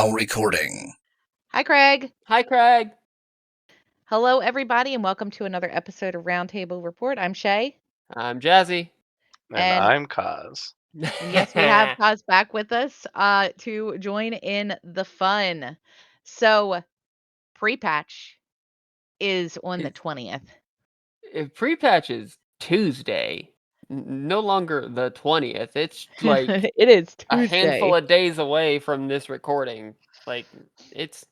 now recording. Hi, Craig. Hi, Craig. Hello, everybody, and welcome to another episode of Roundtable Report. I'm Shay. I'm Jazzy. And And- I'm Cos. And yes, we have Cos back with us to join in the fun. So, pre-patch is on the 20th. If pre-patch is Tuesday, no longer the 20th. It's like It is Tuesday. a handful of days away from this recording. Like it's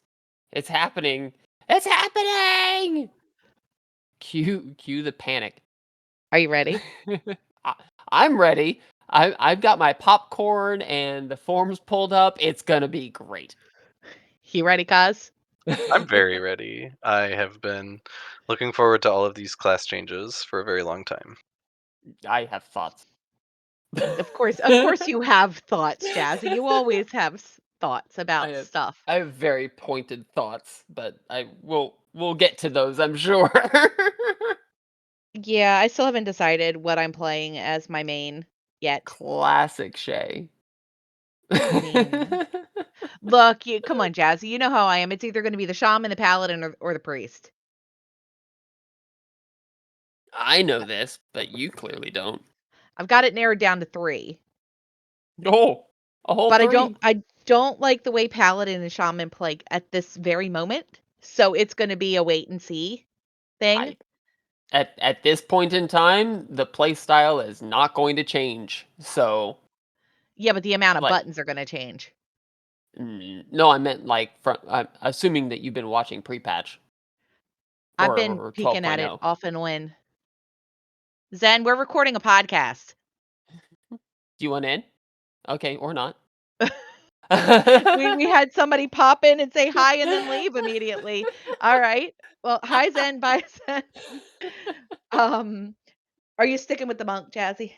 happening. It's happening. Cue the panic. Are you ready? I'm ready. I've got my popcorn and the forms pulled up. It's gonna be great. You ready, Cos? I'm very ready. I have been looking forward to all of these class changes for a very long time. I have thoughts. Of course you have thoughts, Jazzy. You always have thoughts about stuff. I have very pointed thoughts, but we'll get to those, I'm sure. Yeah, I still haven't decided what I'm playing as my main yet. Classic Shay. I mean, look, come on, Jazzy. You know how I am. It's either going to be the shaman, the paladin, or the priest. I know this, but you clearly don't. I've got it narrowed down to 3. Oh, a whole But 3. I don't like the way paladin and shaman play at this very moment. So it's going to be a wait and see thing. At this point in time, the play style is not going to change. So Yeah, but the amount of buttons are going to change. No, I meant I'm assuming that you've been watching pre-patch. I've been peeking at it off and on. Zen, we're recording a podcast. Do you want in? Okay, or not. we had somebody pop in and say hi and then leave immediately. All right. Well, hi Zen, bye Zen. Are you sticking with the monk, Jazzy?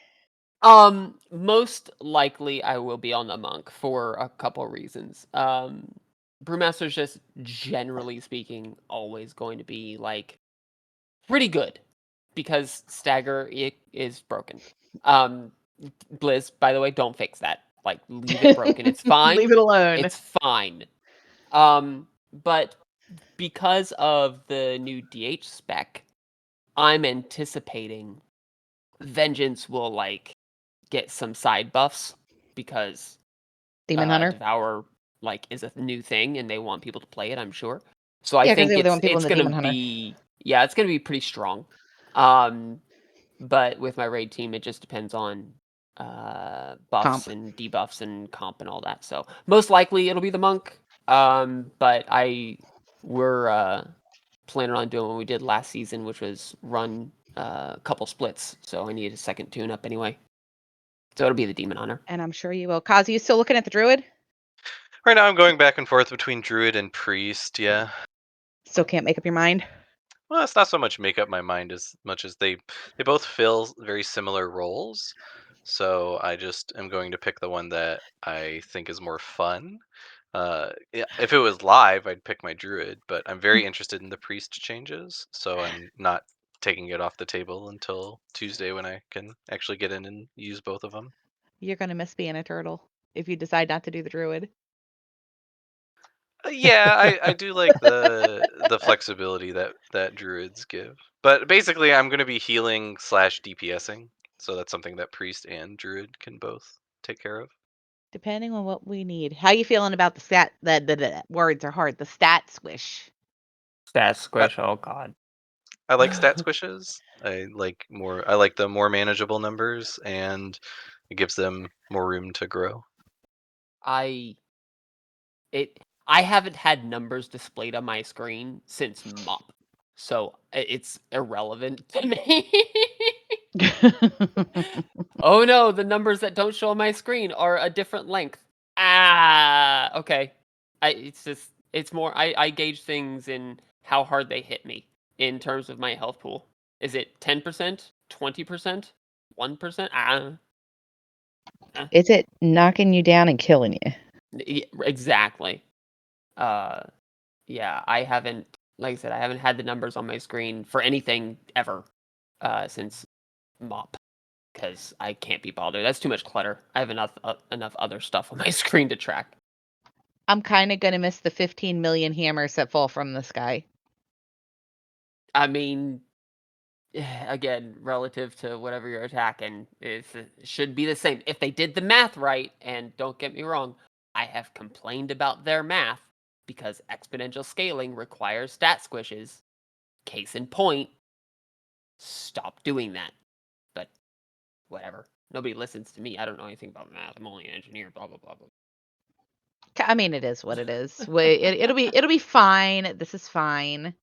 Most likely I will be on the monk for a couple reasons. Brewmaster's just generally speaking always going to be like pretty good because stagger is broken. Blizz, by the way, don't fix that. Like leave it broken. It's fine. Leave it alone. It's fine. But because of the new DH spec, I'm anticipating Vengeance will like get some side buffs because Demon Hunter Devour like is a new thing and they want people to play it, I'm sure. So I think they want people it's in the gonna Demon Hunter. it's gonna be pretty strong. But with my raid team it just depends on buffs and debuffs and comp and all that. So most likely it'll be the monk. But we're planning on doing what we did last season, which was run a couple splits. So I need a second tune up anyway. So it'll be the Demon Hunter. And I'm sure you will. Kaz, are you still looking at the Druid? Right now I'm going back and forth between Druid and Priest, yeah. Still can't make up your mind? Well, it's not so much make up my mind as much as they both fill very similar roles. So I just am going to pick the one that I think is more fun. If it was live, I'd pick my Druid, but I'm very interested in the Priest changes, so I'm not taking it off the table until Tuesday when I can actually get in and use both of them. You're going to miss being a turtle if you decide not to do the Druid. Yeah, I do like the flexibility that Druids give. But basically, I'm going to be healing / DPSing, so that's something that Priest and Druid can both take care of. Depending on what we need. How you feeling about the stat? The words are hard. The stat squish. Stat squish. Oh god. I like stat squishes. I like the more manageable numbers, and it gives them more room to grow. I haven't had numbers displayed on my screen since MOP, so it's irrelevant to me. Oh no, the numbers that don't show on my screen are a different length. Okay. It's more I gauge things in how hard they hit me in terms of my health pool. Is it 10%, 20%, 1%? Is it knocking you down and killing you? Exactly. Yeah, I haven't, like I said, I haven't had the numbers on my screen for anything ever since MOP because I can't be bothered. That's too much clutter. I have enough other stuff on my screen to track. I'm kinda gonna miss the 15 million hammers that fall from the sky. I mean, again, relative to whatever you're attacking, it should be the same. If they did the math right, and don't get me wrong, I have complained about their math because exponential scaling requires stat squishes. Case in point, stop doing that. But whatever. Nobody listens to me. I don't know anything about math. I'm only an engineer. Blah blah blah I mean, it is what it is. blah. It'll be fine. This is fine.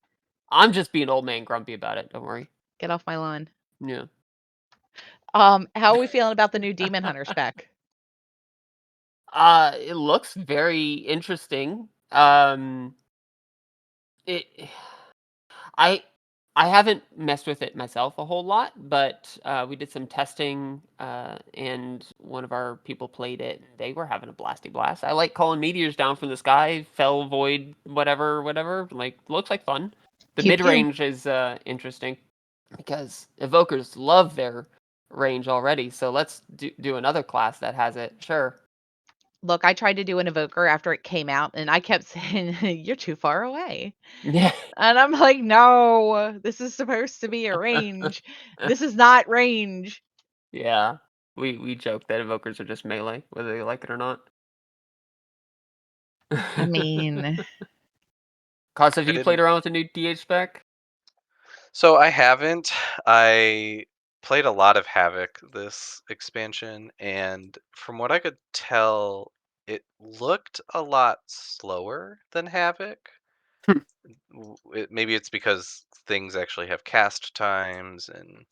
I'm just being old man grumpy about it. Don't worry. Get off my lawn. Yeah. How are we feeling about the new Demon Hunter spec? It looks very interesting. It I I haven't messed with it myself a whole lot, but we did some testing, and one of our people played it. And they were having a blasty blast. I like calling meteors down from the sky, fell void, whatever, whatever. Like looks like fun. The Pew mid pew. range is interesting because evokers love their range already. So let's do another class that has it. Sure. Look, I tried to do an evoker after it came out, and I kept saying, "You're too far away." Yeah. And I'm like, "No, this is supposed to be a range. This is not range." Yeah. We joke that evokers are just melee, whether they like it or not. I mean, Cause have I you played didn't. around with the new DH spec? So I haven't. I played a lot of Havoc this expansion, and from what I could tell, it looked a lot slower than Havoc. Hmm. Maybe it's because things actually have cast times, and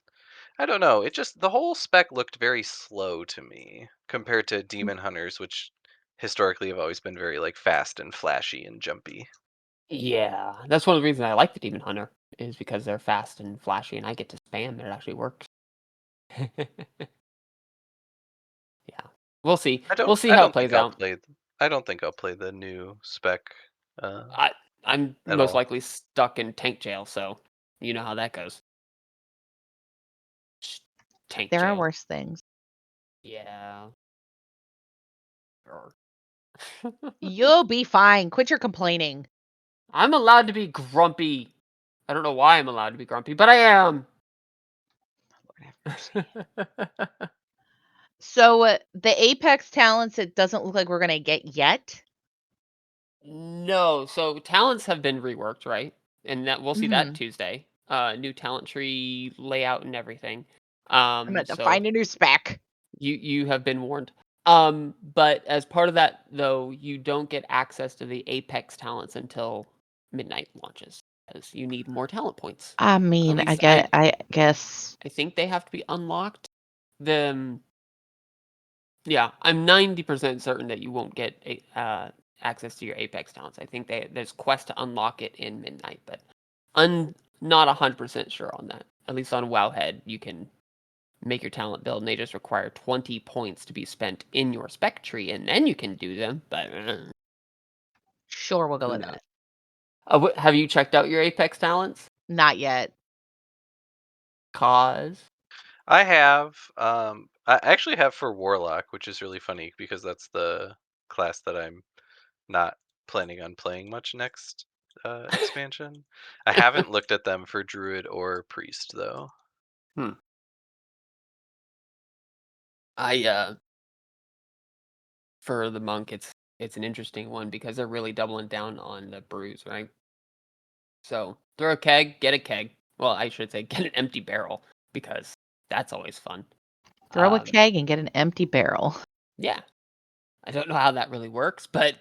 I don't know. It just the whole spec looked very slow to me compared to Demon Hunters, which historically have always been very like fast and flashy and jumpy. Yeah, that's one of the reasons I like the Demon Hunter, is because they're fast and flashy, and I get to spam, and it actually works. Yeah, we'll see. I don't. We'll see I how it don't think plays I'll out. play. I don't think I'll play the new spec uh, I I'm at most all. likely stuck in tank jail, so you know how that goes. Sh- Tank there are jail. worse things. Yeah. Sure. You'll be fine. Quit your complaining. I'm allowed to be grumpy. I don't know why I'm allowed to be grumpy, but I am. Lord have mercy. So, the Apex talents, it doesn't look like we're gonna get yet. No, so talents have been reworked, right? And that we'll see that Mhm. Tuesday. New talent tree layout and everything. I'm gonna have to So find a new spec. you have been warned. But as part of that though, you don't get access to the Apex talents until midnight launches because you need more talent points. I At mean, least I I guess I think they have to be unlocked. The Yeah, I'm 90% certain that you won't get access to your Apex talents. I think there's quest to unlock it in midnight, but I'm not 100% sure on that. At least on Wowhead, you can make your talent build, and they just require 20 points to be spent in your spec tree, and then you can do them. But sure we'll go who with knows? that. Have you checked out your Apex talents? Not yet. Cause I have. I actually have for Warlock, which is really funny because that's the class that I'm not planning on playing much next expansion. I haven't looked at them for Druid or Priest though. hmm. I for the monk, it's an interesting one because they're really doubling down on the bruise, right? So throw a keg, get a keg. Well, I should say get an empty barrel because that's always fun. Throw a Um, keg and get an empty barrel. yeah, I don't know how that really works, but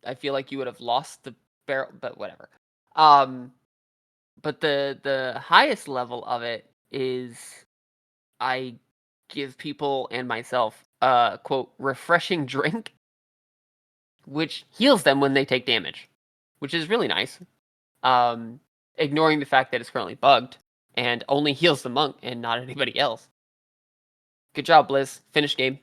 I feel like you would have lost the barrel, but whatever. Um, but the highest level of it is I give people and myself quote refreshing drink, which heals them when they take damage, which is really nice. Um, Ignoring the fact that it's currently bugged and only heals the monk and not anybody else. Good job, Blizz. Finish game.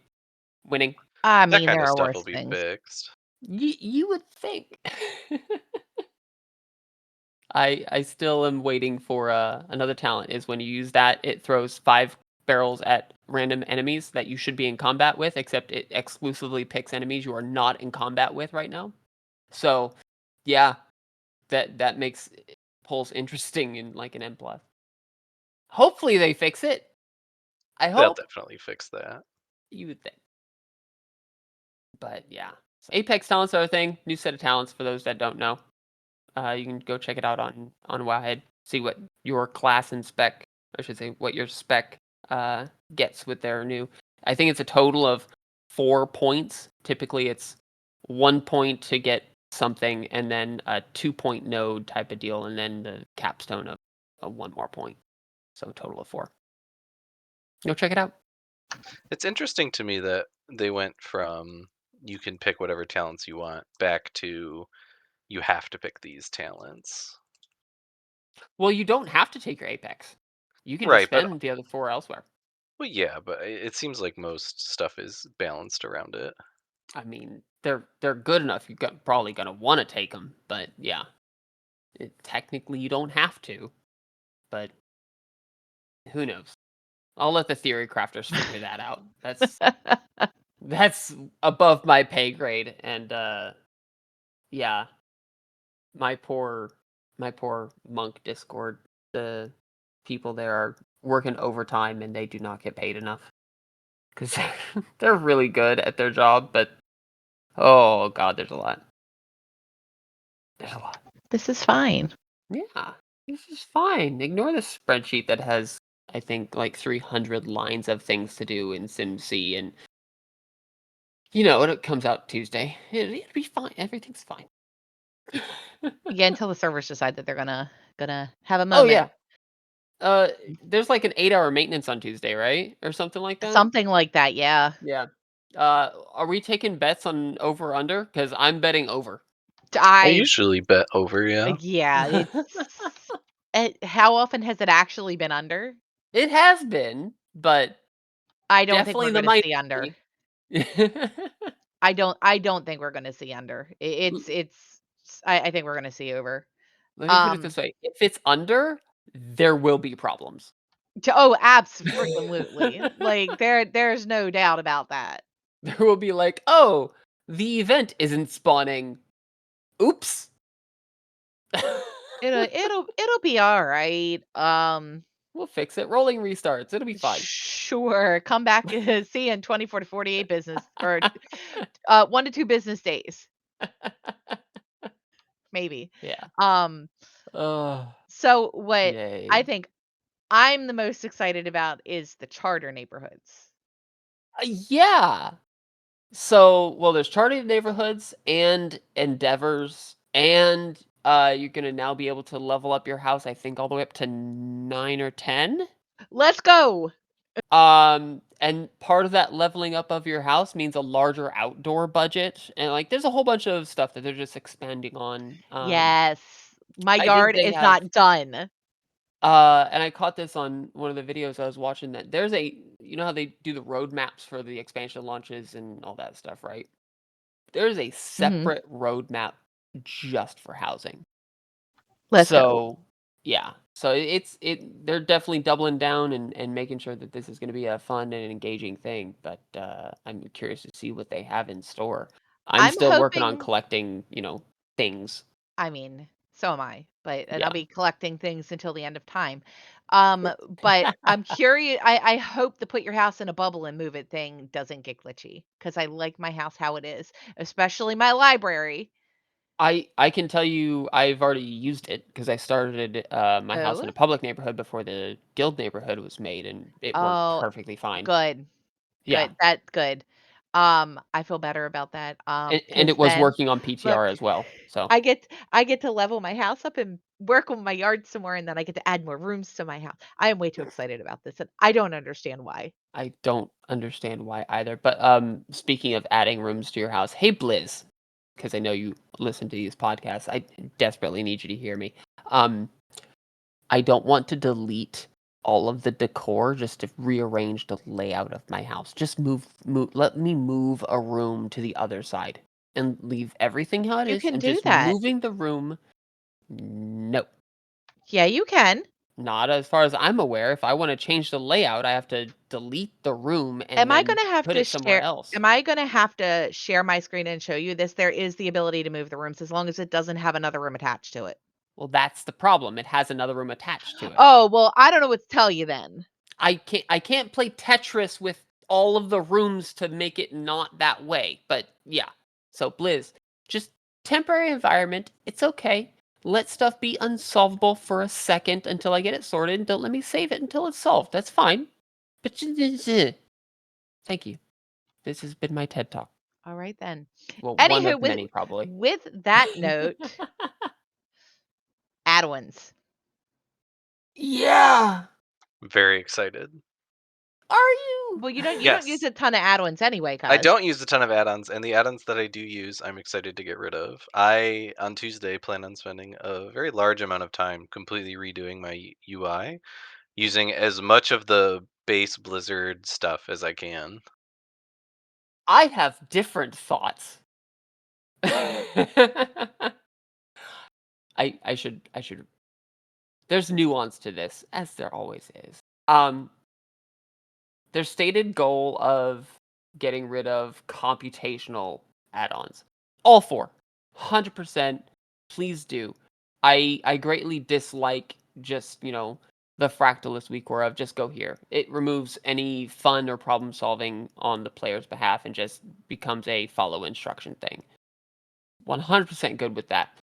Winning. I That mean, kind there of are stuff will worse be things. fixed. You would think. I still am waiting for another talent. Is when you use that, it throws 5 barrels at random enemies that you should be in combat with, except it exclusively picks enemies you are not in combat with right now. So, yeah, that makes polls interesting in, like, an M+. Hopefully, they fix it. I They'll hope. definitely fix that. You would think. But, yeah. So Apex talents are a thing, new set of talents for those that don't know. You can go check it out on Wowhead, see what your class and spec, I should say, what your spec, gets with their new, I think it's a total of 4 points. Typically, it's 1 point to get something, and then a 2-point node type of deal, and then the capstone of 1 more point. So a total of 4. Go check it out. It's interesting to me that they went from you can pick whatever talents you want back to you have to pick these talents. Well, you don't have to take your Apex. You can just Right, but spend the other 4 elsewhere. well, yeah, but it seems like most stuff is balanced around it. I mean, they're good enough. You're probably gonna want to take them, but yeah, technically you don't have to. But who knows? I'll let the theory crafters figure that out. That's above my pay grade, and yeah, my poor my poor monk Discord. The people there are working overtime, and they do not get paid enough because they're really good at their job. But oh god, there's a lot. There's a lot. This is fine. Yeah, this is fine. Ignore the spreadsheet that has, I think, like 300 lines of things to do in SimC, and it comes out Tuesday. It'll be fine. Everything's fine. Yeah, until the servers decide that they're gonna have a Oh moment. yeah. Uh, there's like an 8-hour maintenance on Tuesday, right, or something like that. Something like that, yeah. Yeah. Are we taking bets on over under? Because I'm betting over. I I usually bet over, yeah. yeah, how often has it actually been under? It has been, but I don't think definitely we're the gonna see under. minority. I don't think we're gonna see under. I think we're gonna see over. Let me put it Um, this way: if it's under, there will be problems. oh, abso-freaking-lutely. Like, there's no doubt about that. There will be like, "Oh, the event isn't spawning. Oops." It'll be alright. We'll fix it. Rolling restarts. It'll be fine. Sure, come back, see you in 24 to 48 business or, 1 to 2 business days, maybe. Yeah. Um, Oh, so what I yay. think I'm the most excited about is the charter neighborhoods. Yeah. So, well, there's charted neighborhoods and endeavors, and you're gonna now be able to level up your house. I think all the way up to 9 or 10. Let's go! And part of that leveling up of your house means a larger outdoor budget, and like, there's a whole bunch of stuff that they're just expanding on. Yes. My I think yard they is have. not done. And I caught this on one of the videos I was watching, that there's you know how they do the roadmaps for the expansion launches and all that stuff, right? There's a Mhm. separate roadmap just for housing. Let's go. So, yeah. So they're definitely doubling down and making sure that this is going to be a fun and engaging thing, but I'm curious to see what they have in store. I'm I'm still working on hoping collecting, things. I mean, so am I, and I'll Yeah. be collecting things until the end of time. But I'm curious. I hope the put your house in a bubble and move it thing doesn't get glitchy because I like my house how it is, especially my library. I can tell you I've already used it because I started, my house in Oh, a public neighborhood before the guild neighborhood was made, and it worked oh, perfectly fine. good, Yeah, That's good. I feel better about that. and Because it was then working on look, PTR as well, so I get to level my house up and work on my yard some more, and then I get to add more rooms to my house. I am way too excited about this, and I don't understand why. I don't understand why either. But, speaking of adding rooms to your house, hey, Blizz, because I know you listen to these podcasts, I desperately need you to hear me. Um, I don't want to delete all of the decor just to rearrange the layout of my house. Just let me move a room to the other side and leave everything how it You is can and do just that. moving the room. No. Yeah, you can. Not as far as I'm aware. If I wanna change the layout, I have to delete the room and Am I then gonna have put to it somewhere share else. am I gonna have to share my screen and show you this? There is the ability to move the rooms as long as it doesn't have another room attached to it. Well, that's the problem. It has another room attached to it. Oh, well, I don't know what to tell you then. I can't play Tetris with all of the rooms to make it not that way. But yeah. So Blizz, just temporary environment. It's okay. Let stuff be unsolvable for a second until I get it sorted, and don't let me save it until it's solved. That's fine. But thank you. This has been my TED Talk. All right then. Well, one Anywho, of with many probably. with that note, add-ons. Yeah. Very excited. Are you? Well, you don't use Yes. a ton of add-ons anyway, I cuz. don't use a ton of add-ons, and the add-ons that I do use, I'm excited to get rid of. I, on Tuesday, plan on spending a very large amount of time completely redoing my UI, using as much of the base Blizzard stuff as I can. I have different thoughts. I should there's nuance to this, as there always is. Their stated goal of getting rid of computational add-ons. All for 100%. Please do. I greatly dislike just, the fractalist weak of just go here. It removes any fun or problem solving on the player's behalf and just becomes a follow instruction thing. 100% good with that.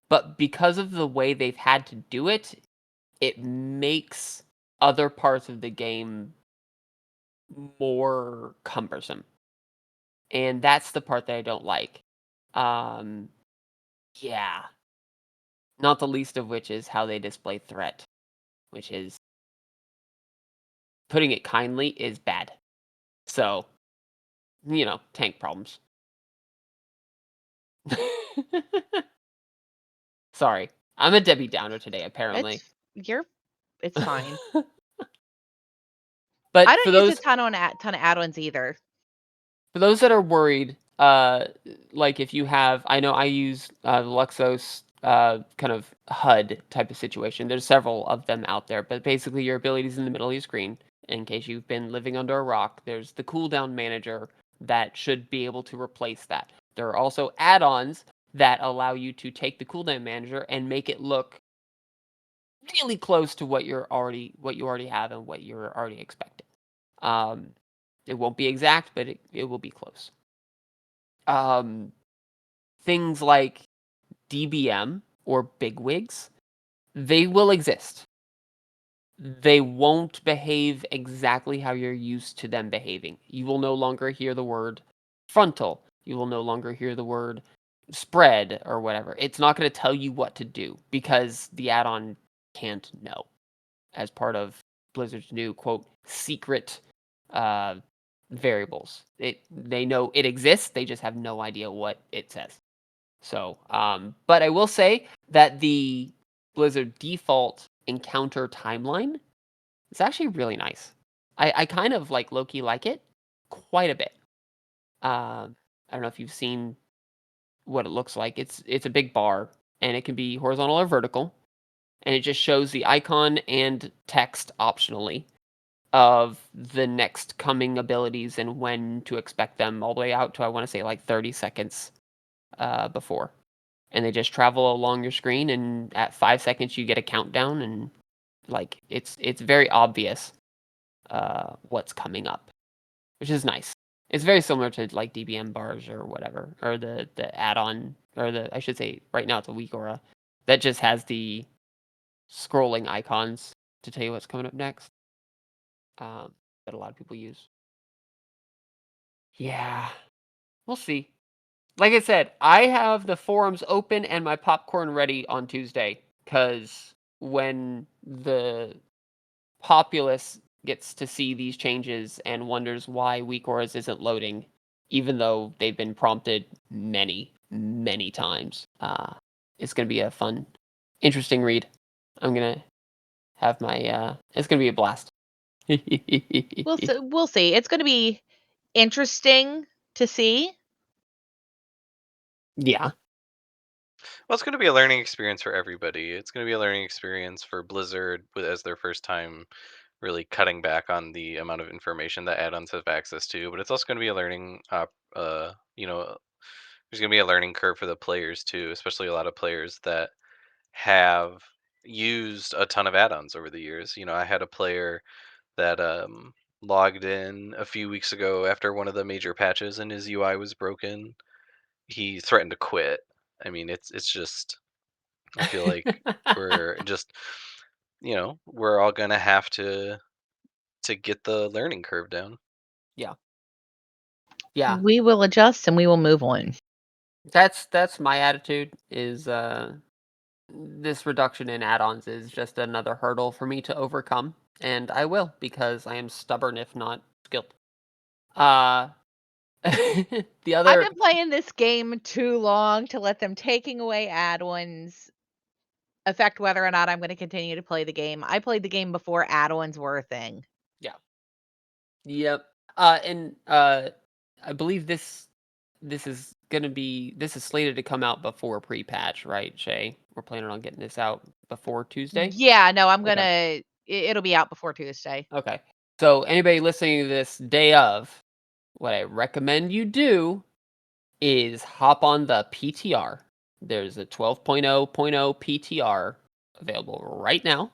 But because of the way they've had to do it, it makes other parts of the game more cumbersome. And that's the part that I don't like. Um, yeah. Not the least of which is how they display threat, which is, putting it kindly, is bad. So, tank problems. Sorry. I'm a Debbie Downer today, apparently. It's fine. I But don't use a ton of add-ons either. for those that are worried, like if you have, I know I use Luxos kind of HUD type of situation. There's several of them out there, but basically your abilities in the middle of your screen. In case you've been living under a rock, there's the cooldown manager that should be able to replace that. There are also add-ons that allow you to take the cooldown manager and make it look really close to what you already have and what you're already expecting. Um, it won't be exact, but it will be close. Um, things like DBM or bigwigs, they will exist. They won't behave exactly how you're used to them behaving. You will no longer hear the word frontal. You will no longer hear the word spread or whatever. It's not going to tell you what to do because the add on can't know as part of Blizzard's new quote secret uh, variables. They know it exists, they just have no idea what it says. So, but I will say that the Blizzard default encounter timeline is actually really nice. I kind of like Loki like it quite a bit. I don't know if you've seen what it looks like. It's a big bar and it can be horizontal or vertical, and it just shows the icon and text optionally of the next coming abilities and when to expect them all the way out to, I want to say, like 30 seconds before. And they just travel along your screen, and at 5 seconds you get a countdown, and like it's very obvious what's coming up, which is nice. It's very similar to like DBM bars or whatever, or the add-on, or the, I should say, right now it's a weak aura that just has the scrolling icons to tell you what's coming up next. That a lot of people use. Yeah, we'll see. Like I said, I have the forums open and my popcorn ready on Tuesday because when the populace gets to see these changes and wonders why Weak Auras isn't loading, even though they've been prompted many, many times, it's going to be a fun, interesting read. I'm going to have my, it's going to be a blast. We'll see. It's gonna be interesting to see. Yeah. Well, it's going to be a learning experience for everybody. It's going to be a learning experience for Blizzard as their first time really cutting back on the amount of information that add-ons have access to. But it's also going to be a learning, there's going to be a learning curve for the players too, especially a lot of players that have used a ton of add-ons over the years. I had a player that logged in a few weeks ago after one of the major patches and his UI was broken. He threatened to quit. I mean, it's just I feel like we're just we're all gonna have to get the learning curve down. Yeah. Yeah. We will adjust and we will move on. That's my attitude is, this reduction in add-ons is just another hurdle for me to overcome, and I will because I am stubborn if not skilled. Uh, the I've other been playing this game too long to let them taking away add-ons affect whether or not I'm gonna continue to play the game. I played the game before add-ons were a thing. Yeah. Yep. And I believe this is slated to come out before pre-patch, right, Shay? We're planning on getting this out before Tuesday? Yeah, no, I'm Okay. gonna it'll be out before Tuesday. Okay. So anybody listening to this day of, what I recommend you do is hop on the PTR. There's a 12.0.0 PTR available right now,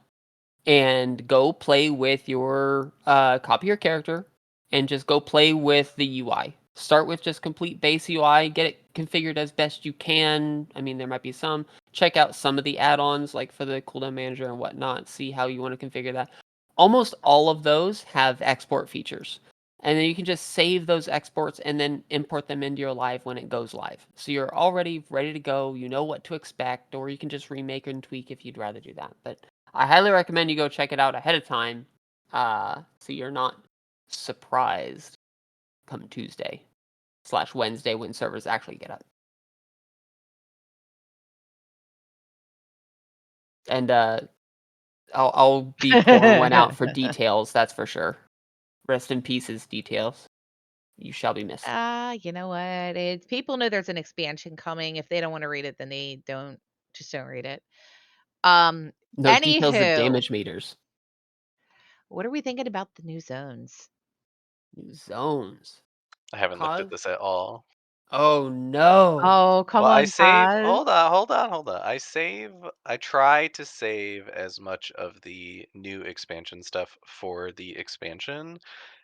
and go play with your copy your character and just go play with the UI. Start with just complete base UI, get it configured as best you can. I mean, there might be some. Check out some of the add-ons like for the cooldown manager and whatnot. See how you want to configure that. Almost all of those have export features. And then you can just save those exports and then import them into your live when it goes live. So you're already ready to go. You know what to expect, or you can just remake and tweak if you'd rather do that. But I highly recommend you go check it out ahead of time, so you're not surprised come Tuesday/Wednesday when servers actually get up. And I'll be pouring one out for details. That's for sure. Rest in pieces, details. You shall be missed. You know what? It's people know there's an expansion coming. If they don't wanna read it, then they don't read it. Um, Those details are Anywho, damage meters. what are we thinking about the new zones? New zones. I haven't looked at Cause. this at all. Oh no. Oh, come Well, I on, save. Paz. Hold on. I try to save as much of the new expansion stuff for the expansion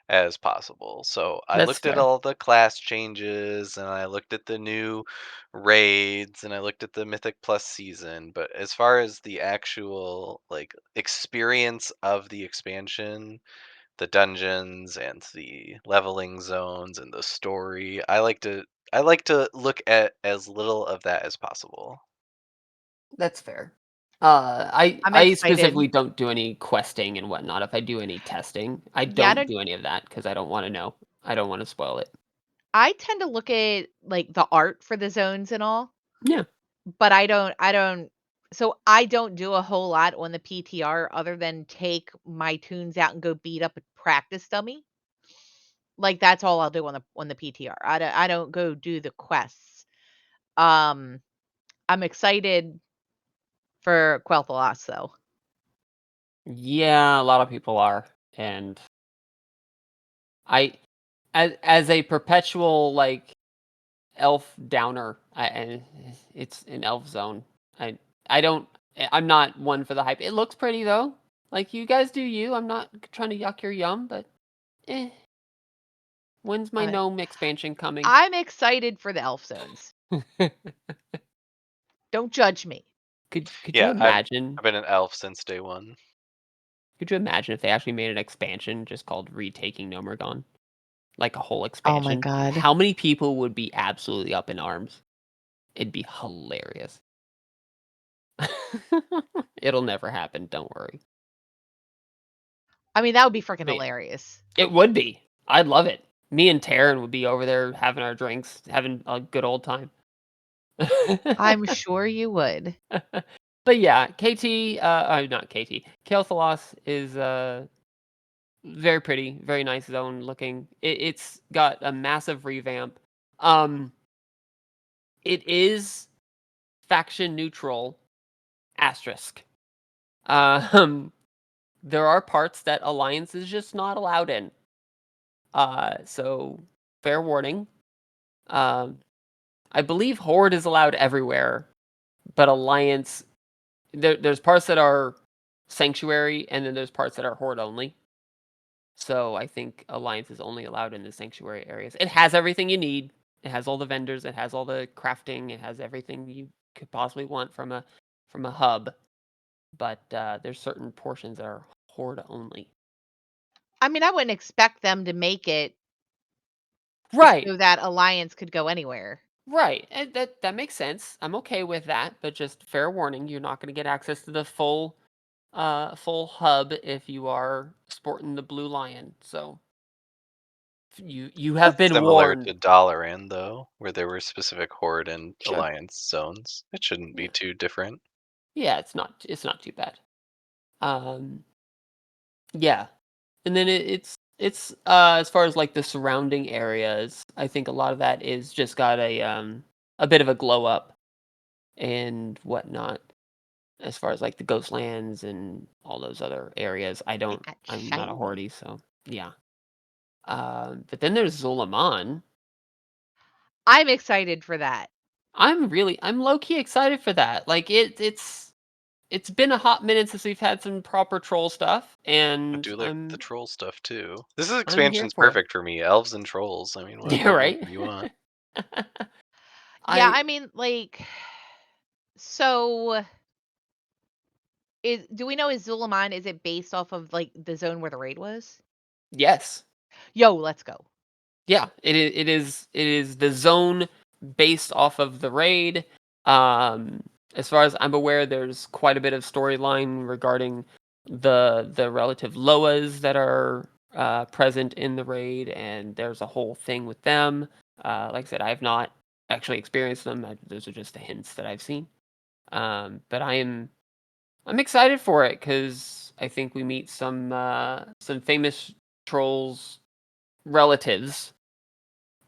as possible. So I That's looked at fair. all the class changes and I looked at the new raids and I looked at the Mythic Plus season, but as far as the actual like experience of the expansion, the dungeons and the leveling zones and the story, I like to look at as little of that as possible. That's fair. I'm I excited. specifically don't do any questing and whatnot. If I do any testing, I Yeah, don't do any of that because I don't want to know. I don't want to spoil it. I tend to look at, like, the art for the zones and all, Yeah, but I don't do a whole lot on the PTR other than take my tunes out and go beat up a practice dummy. Like, that's all I'll do on the PTR. I don't go do the quests. Um, I'm excited for Quel'Thalas, though. yeah, a lot of people are, and I, as a perpetual like elf downer, and it's an elf zone. I I don't. I'm not one for the hype. It looks pretty though. Like you guys do you. I'm not trying to yuck your yum, but eh. When's my I gnome expansion coming? I'm excited for the elf zones. Don't judge me. Could you Yeah, I've imagine? I've been an elf since day one. Could you imagine if they actually made an expansion just called Retaking Nomergon? Like a whole Oh my expansion? god. How many people would be absolutely up in arms? It'd be hilarious. It'll never happen, don't worry. I mean, that would be freaking But yeah, hilarious. it would be. I'd love it. Me and Taryn would be over there having our drinks, having a good old time. I'm sure you would. But yeah, not KT. Kael'Thalas is very pretty, very nice zone looking. It's got a massive revamp. Um, it is faction neutral asterisk. Um, there are parts that Alliance is just not allowed in. So fair warning. Um, I believe Horde is allowed everywhere, but Alliance there's parts that are Sanctuary, and then there's parts that are Horde only. So I think Alliance is only allowed in the Sanctuary areas. It has everything you need. It has all the vendors. It has all the crafting. It has everything you could possibly want from a hub. But there's certain portions that are Horde only. I mean, I wouldn't expect them to make it Right. so that Alliance could go anywhere. Right. And that makes sense. I'm okay with that, but just fair warning, you're not going to get access to the full hub if you are sporting the blue lion. So you have That's been similar warned. to Dalaran, though, where there were specific Horde and Sure. Alliance zones. It shouldn't be Yeah. too different. Yeah, it's not too bad. Um yeah. And then it's as far as like the surrounding areas, I think a lot of that is just got a bit of a glow up and whatnot. As far as like the Ghostlands and all those other areas, They got I'm not a shiny. hoardie, so yeah. But then there's Zulaman. I'm excited for that I'm low key excited for that. Like it's been a hot minute since we've had some proper troll stuff, I and do like the troll stuff too. This is I'm here expansion's for it. perfect for me. Elves and trolls. I mean, Yeah, what more right. could you want? Yeah, I I mean, like, so is do we know is Zul'Aman, is it based off of, like, the zone where the raid was? yes. Yo, let's go. Yeah, it is the zone based off of the raid. Um, as far as I'm aware, there's quite a bit of storyline regarding the relative Loas that are present in the raid, and there's a whole thing with them. Like I said, I have not actually experienced them. Those are just the hints that I've seen. But I'm excited for it because I think we meet some famous trolls relatives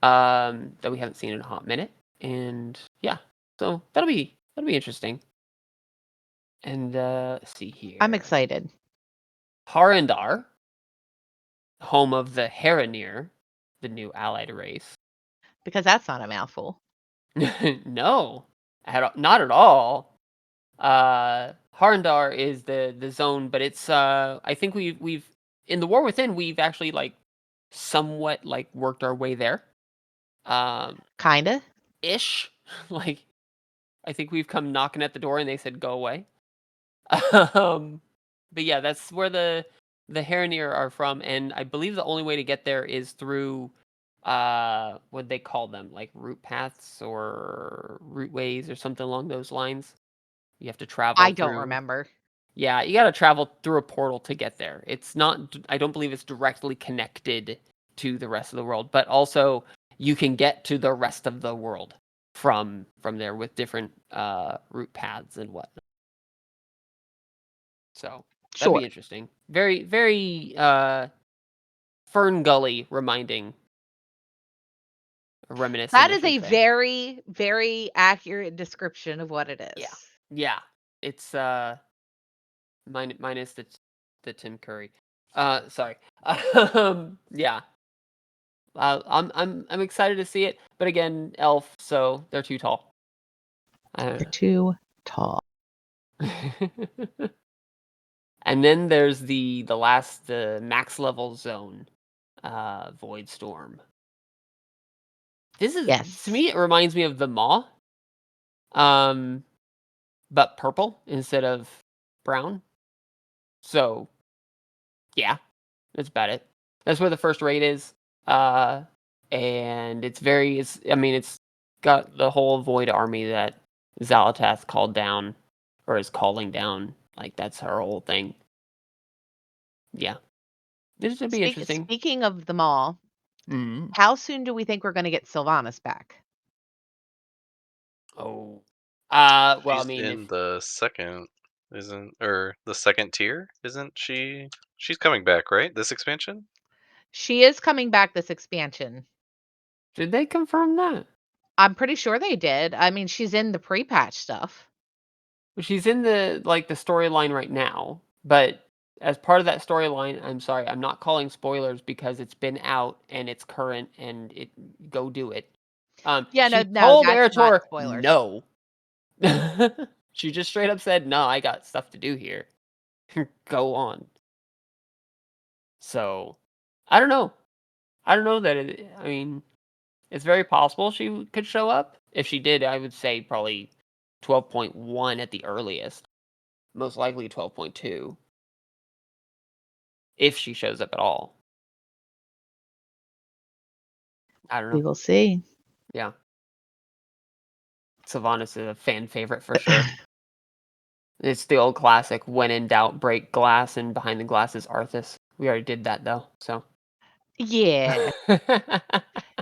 that we haven't seen in a hot minute, and yeah, so that'll be interesting. And let's see I'm here, excited Harandar, home of the Haranir, the new allied race. because that's not a mouthful. No, not at all. Harandar is the zone, but it's I think we've in the War Within we've actually like somewhat like worked our way there. Um, Kinda. ish, like I think we've come knocking at the door and they said, "Go away." Um, but yeah, that's where the Haranir are from, and I believe the only way to get there is through what they call them, like route paths or route ways or something along those lines. You have to travel I don't through. remember. Yeah, you got to travel through a portal to get there. It's not. I don't believe it's directly connected to the rest of the world, but also you can get to the rest of the world from there with different route paths and whatnot. So that'd Sure. be interesting. Very very Fern Gully reminding, That reminiscent, I is should a say. very, very accurate description of what it Yeah, is. yeah. It's minus the Tim Curry. Sorry. Yeah. I'm excited to see it, but again, elf, so they're too tall. They're Uh, too tall. and then there's the last max level zone, Void Storm. This is to Yes. me it reminds me of the Maw, um, but purple instead of brown. So yeah, that's about it. That's where the first raid is. Uh, and it's I mean it's got the whole Void army that Xalatath called down or is calling down. Like that's her whole thing. Yeah, this should be interesting. Speaking of the mall, Mm. how soon do we think we're gonna get Sylvanas back? Oh, well, I She's mean, in the second, isn't or the second tier, isn't she? She's coming back, right? This expansion? She is coming back this expansion. did they confirm that? I'm pretty sure they did. I mean, she's in the pre-patch stuff. She's in the storyline right now, but as part of that storyline, I'm sorry, I'm not calling spoilers because it's been out and it's current and it go do it. Yeah, no, She no, told that's not Eritor spoilers. no. She just straight up said, "No, I got stuff to do here. Go on." So, I don't know. I don't know that I mean, it's very possible she could show up. If she did, I would say probably 12.1 at the earliest. Most likely 12.2 if she shows up at all. I don't We know. will see. Yeah. Sylvanas is a fan favorite for sure. It's the old classic, when in doubt, break glass, and behind the glass is Arthas. We already did that though, so. Yeah.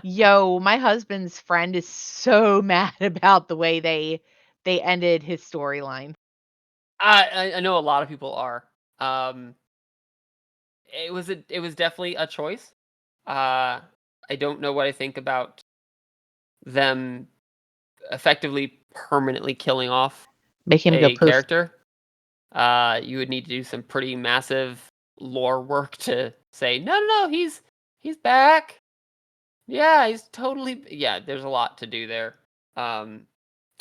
Yo, my husband's friend is so mad about the way they ended his storyline. I know a lot of people are. Um, it was definitely a choice. I don't know what I think about them effectively permanently killing off Make him go a poof. character. You would need to do some pretty massive lore work to say, "No, no, no, he's back. Yeah, he's totally." Yeah, there's a lot to do there. Um,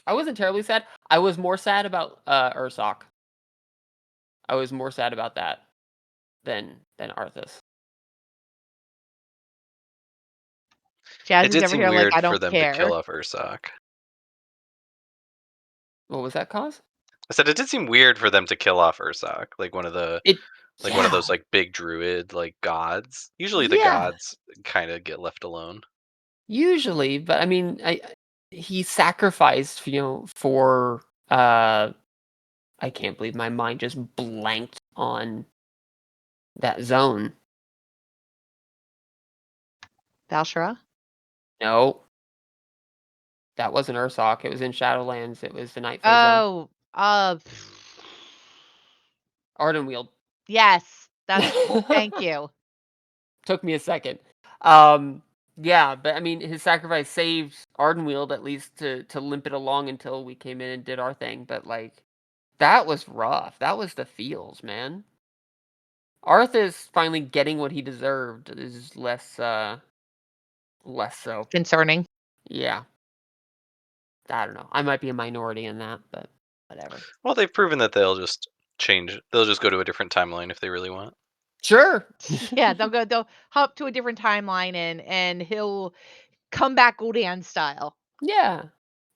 I wasn't terribly sad. I was more sad about Ursoc. I was more sad about that than Arthas. It Jazzy's did over seem here like, weird "I for don't them to kill care." off Ursoc. What was that cause? I said it did seem weird for them to kill off Ursoc, It like one of those yeah. like big druid like gods. Usually the Yeah. gods kind of get left alone. Usually, but I mean, he sacrificed, for I can't believe my mind just blanked on that zone. Valshara? No, that wasn't Ursoc. It was in Shadowlands. It was the Night Phase zone. Oh, Ardenweald. yes, that's thank you. Took me a second. Um, yeah, but I mean, his sacrifice saved Ardenweald at least to limp it along until we came in and did our thing. But like, that was rough. That was the feels, man. Arthas finally getting what he deserved is less so. Concerning. Yeah, I don't know. I might be a minority in that, but whatever. Well, they've proven that they'll just change. They'll just go to a different timeline if they really want. Sure. Yeah, they'll hop to a different timeline and he'll come back Gul'dan style. Yeah.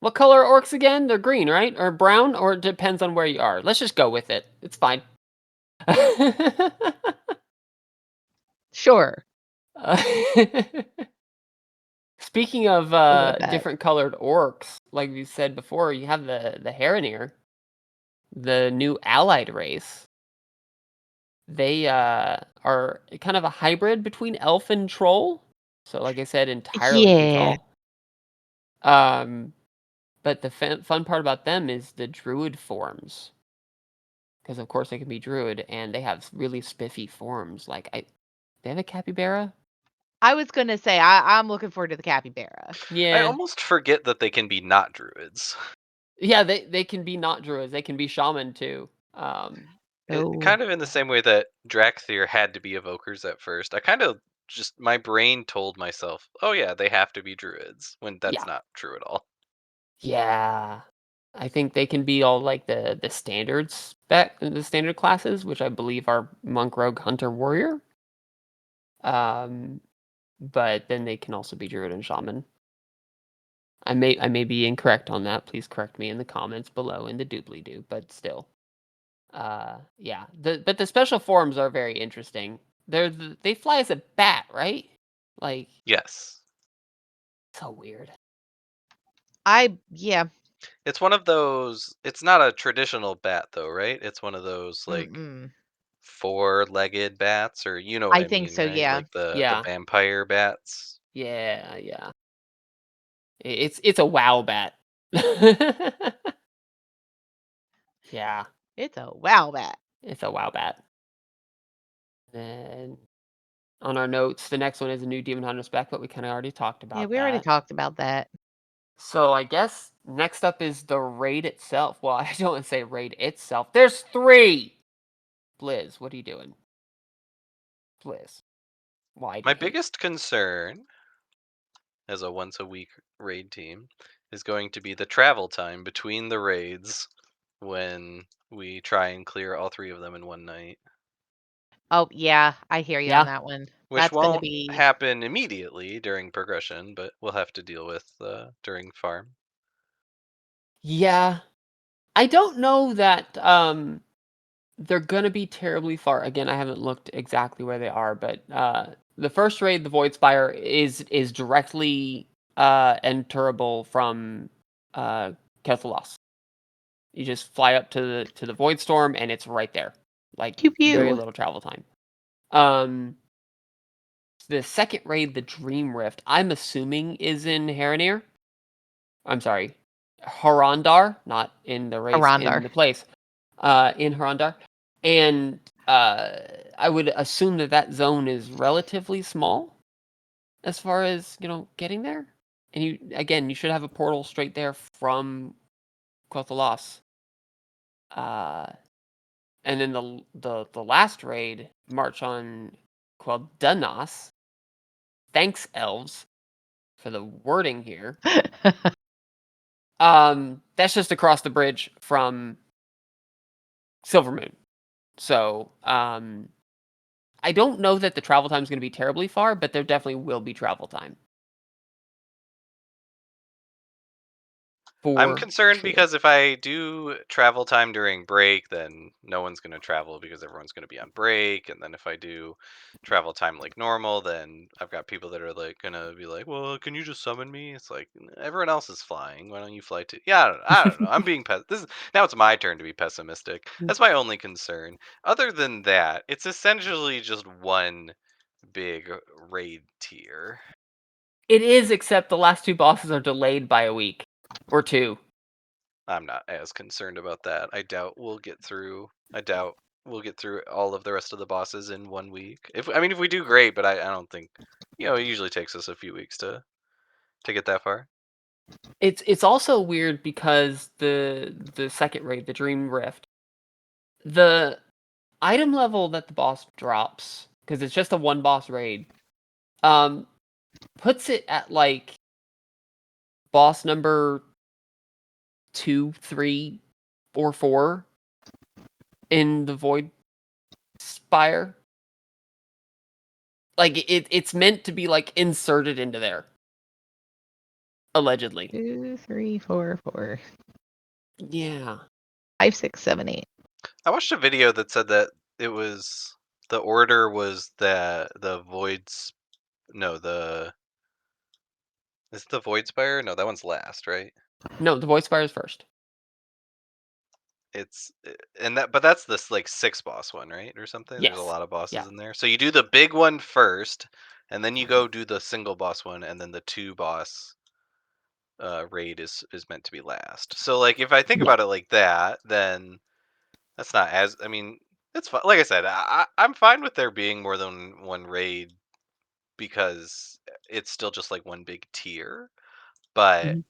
What color are orcs again? They're green, right? Or brown? Or it depends on where you are. Let's just go with it. It's fine. Sure, Uh, Speaking of go with that. different colored orcs, like we said before, you have the Heronir, the new allied race. They are kind of a hybrid between elf and troll. So, like I said, entirely too Yeah, tall. Um, but the fun part about them is the druid forms, because of course they can be druid, and they have really spiffy forms. They have a capybara. I was gonna say I'm looking forward to the capybara. I Yeah, almost forget that they can be not druids. yeah. They can be not druids. They can be shaman too. Oh, Kind of in the same way that Drakthir had to be evokers at first. I kind of just my brain told myself, "Oh yeah, they have to be druids," when that's Yeah, not true at all. yeah. I think they can be all like the the standard classes, which I believe are monk, rogue, hunter, warrior. Um, but then they can also be druid and shaman. I may be incorrect on that. Please correct me in the comments below in the doobly doo, but still. Yeah. But the special forms are very interesting. They fly as a bat, right? Like, Yes. so weird. yeah. It's one of those it's not a traditional bat though, right? It's one of those like Mm-mm. four-legged bats or you know what I I think mean, so, right? yeah. Like the Yeah. vampire bats. Yeah, yeah. It's a wow bat. Yeah, It's a wow bat. it's a wow bat. And on our notes, the next one is a new Demon Hunter spec, but we kind of already talked Yeah, about we already that. talked about that. So I guess next up is the raid itself. Well, I don't want to say raid itself. There's 3. Blizz, what are you doing? Blizz, why do My you hate? biggest concern as a once a week raid team is going to be the travel time between the raids when we try and clear all 3 of them in one night, Oh, yeah, I hear you on Yeah. that one. which That's gonna won't be happen immediately during progression, but we'll have to deal with during farm. Yeah. I don't know that they're gonna be terribly far. Again, I haven't looked exactly where they are, but the first raid, the Void Spire, is directly enterable from uh Kethalos. You just fly up to the Void Storm and it's right there. Like pew very pew. little travel time. Um the second raid, the Dream Rift, I'm assuming is in Haranir. I'm sorry, Harondar, not in the race, in Arondar. the place, in Harondar, and I would assume that that zone is relatively small as far as getting there. And you should have a portal straight there from Quothalos. Uh, and then the last raid, March on Quel'Danas. Thanks, elves, for the wording here. That's just across the bridge from Silvermoon. So, I don't know that the travel time is gonna be terribly far, but there definitely will be travel time. I'm For concerned sure. because if I do travel time during break, then no one's going to travel because everyone's going to be on break. And then if I do travel time like normal, then I've got people that are like going to be like, "Well, can you just summon me?" It's like everyone else is flying. Why don't you fly too? Yeah, I don't know. I don't know. I'm being this is now it's my turn to be pessimistic. That's my only concern. Other than that, it's essentially just one big raid tier. It is, except the last 2 bosses are delayed by a week or 2. I'm not as concerned about that. I doubt we'll get through all of the rest of the bosses in 1 week. If we do great, but I don't think it usually takes us a few weeks to get that far. It's also weird because the second raid, the Dream Rift, the item level that the boss drops, because it's just a one boss raid, um, puts it at, like, boss number 2, 3, or 4 in the Void Spire. Like, it's meant to be, like, inserted into there, allegedly. 2, 3, 4, 4, Yeah. 5, 6, 7, 8. I watched a video that said that the order was that the voids no the is it the void spire? No, that one's last, right? No, the Void Spire is first. It's and that but that's this like six boss one, right? Or something. There's a Yes. lot of Yeah. bosses in there. So you do the big one first, and then you go do the single boss one, and then the two boss raid is meant to be last. So like if I think Yeah. about it like that, then that's not as I mean it's fine. Like I said, I'm fine with there being more than one raid because it's still just like one big tier. But Mhm.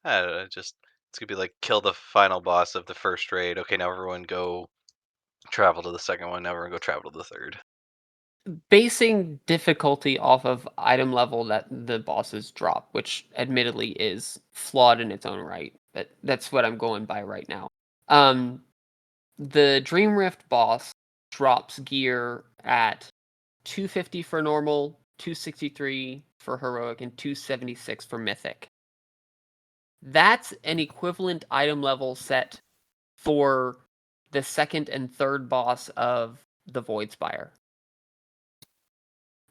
I don't know, just it's gonna be like kill the final boss of the first raid. Okay, now everyone go travel to the second one. Now we're gonna go travel to the third. Basing difficulty off of item level that the bosses drop, which admittedly is flawed in its own right. But that's what I'm going by right now. Um, the Dream Rift boss drops gear at 250 for normal, 263 for heroic, and 276 for mythic. That's an equivalent item level set for the second and third boss of the Void Spire.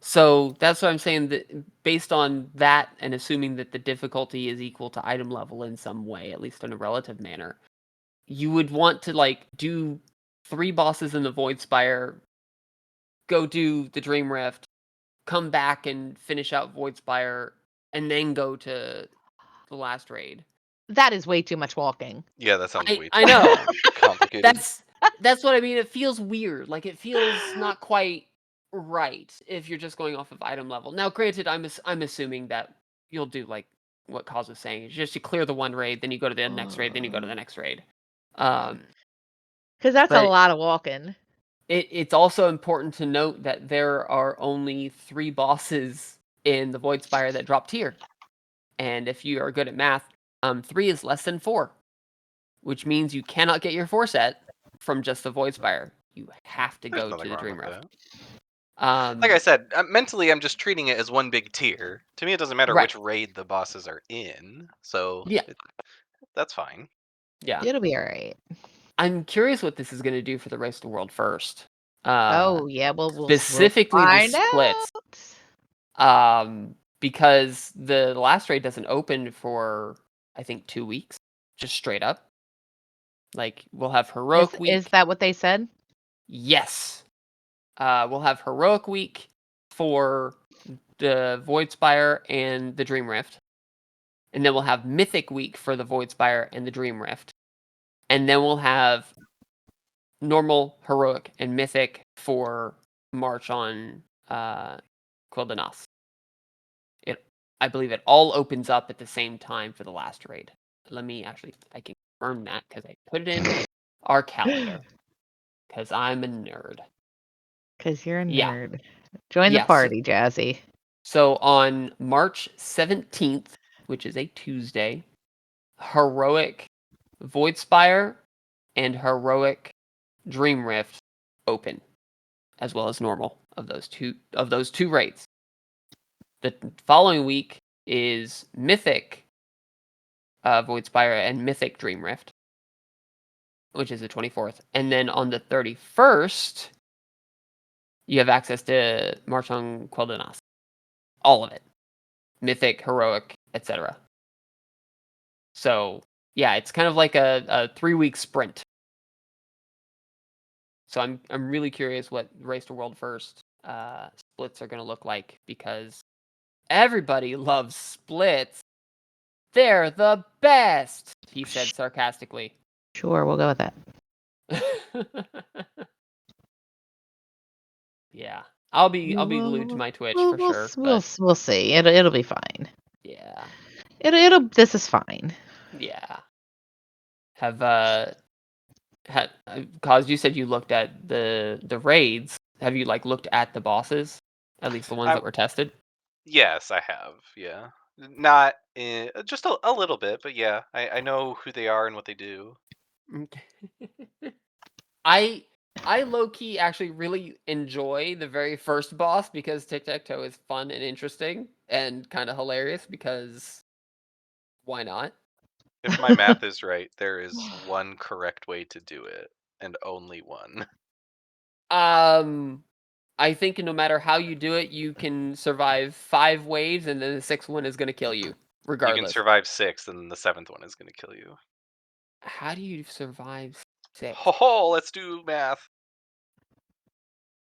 So that's what I'm saying, that based on that and assuming that the difficulty is equal to item level in some way, at least in a relative manner, you would want to like do 3 bosses in the Void Spire, go do the Dream Rift, come back and finish out Void Spire, and then go to the last raid. That is way too much walking. Yeah, that sounds way I too know. complicated. That's that's what I mean. It feels weird. Like it feels not quite right if you're just going off of item level. Now, granted, I'm assuming that you'll do like what Cause was saying. It's just you clear the one raid, then you go to the next raid, then you go to the next raid. Um, 'Cause that's a but lot of walking. it's also important to note that there are only 3 bosses in the Void Spire that drop tier. And if you are good at math, 3 is less than 4, which means you cannot get your 4 set from just the Void Spire. You have to There's go to nothing the wrong Dream with Rift. that. Like I Um, said, mentally, I'm just treating it as one big tier. To me, it doesn't matter right. which raid the bosses are in, so Yeah. that's fine. Yeah. It'll be alright. I'm curious what this is gonna do for the rest of the world first. Uh, Oh, yeah, we'll specifically the find splits. out. Because the last raid doesn't open for, I think, 2 weeks, just straight up. Like, we'll have Is Heroic is Week. that what they said? Yes. We'll have Heroic Week for the Void Spire and the Dream Rift. And then we'll have Mythic Week for the Void Spire and the Dream Rift. And then we'll have normal, heroic, and mythic for March on Quildanos. I believe it all opens up at the same time for the last raid. Let me I can confirm that because I put it in our calendar because I'm a nerd. 'Cause you're a Yeah, nerd. Join the yes. party, Jazzy. So on March 17th, which is a Tuesday, heroic Void Spire and heroic Dream Rift open, as well as normal of those two raids. The following week is Mythic Void Spire and Mythic Dream Rift, which is the 24th. And then on the 31st, you have access to March on Quel'Danas. All of it. Mythic, Heroic, etc. So, yeah, it's kind of like a 3-week sprint. So I'm really curious what Race to World First splits are going to look like because everybody loves splits. They're the best, he said sarcastically. Sure, we'll go with that. Yeah. I'll be glued to my Twitch for sure, but We'll see. It'll be fine. yeah. This is fine. Yeah. Have Cause you said you looked at the raids. Have you like looked at the bosses? At least the ones I that were tested? Yes, I have. Yeah, not just a little bit, but yeah, I know who they are and what they do. Okay. I I low key actually really enjoy the very first boss because tic tac toe is fun and interesting and kind of hilarious because why not? If my math is right, there is one correct way to do it, and only one. Um, I think no matter how you do it, you can survive 5 waves, and then the 6th one is gonna kill you, You can regardless. survive 6, and the 7th one is going to kill you. How do you survive 6? Ho ho! Let's do math.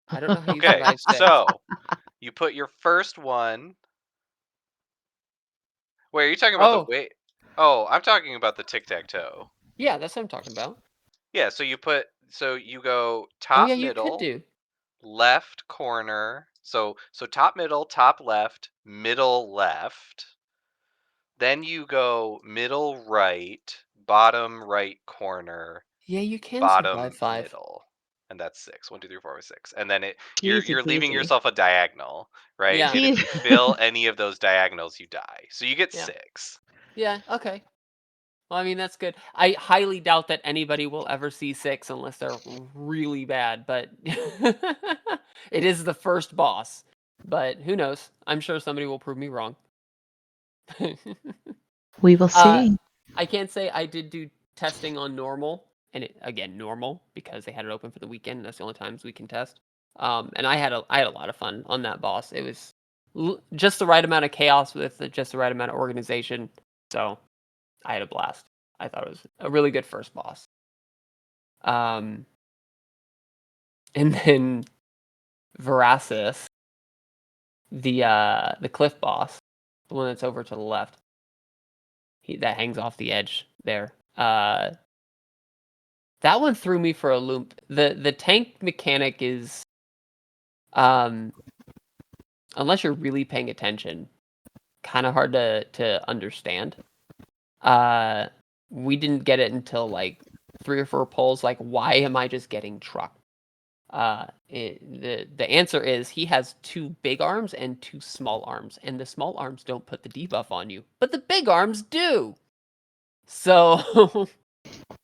I don't know how you Okay, survive 6. so you put your first one. Wait, are you talking about the Oh, weight? Oh, I'm talking about the tic tac toe. yeah, that's what I'm talking about. Yeah, so you go Oh, top yeah, you could middle, do. left corner. So top middle, top left, middle left. Then you go middle right, bottom right corner, Yeah, you can survive bottom 5. middle. And that's 6. 1, 2, 3, 4, 5, 6. And then Easy you're leaving peasy. yourself a diagonal, right? Yeah, And if you fill any of those diagonals, you die. So you get yeah. 6. Yeah, okay. Well, I mean, that's good. I highly doubt that anybody will ever see 6 unless they're really bad, but it is the first boss. But who knows? I'm sure somebody will prove me wrong. We will uh, see. I can't say I did do testing on normal, and again normal because they had it open for the weekend. That's the only times we can test. And I had a lot of fun on that boss. It was just the right amount of chaos with just the right amount of organization. So I had a blast. I thought it was a really good first boss. Um, and then Veracis, the cliff boss, the one that's over to the left, that hangs off the edge there. That one threw me for a loop. The tank mechanic is, um, unless you're really paying attention, kind of hard to understand. Uh, we didn't get it until like 3 or 4 polls. Like, why am I just getting trucked? The answer is he has 2 big arms and 2 small arms, and the small arms don't put the debuff on you, but the big arms do. So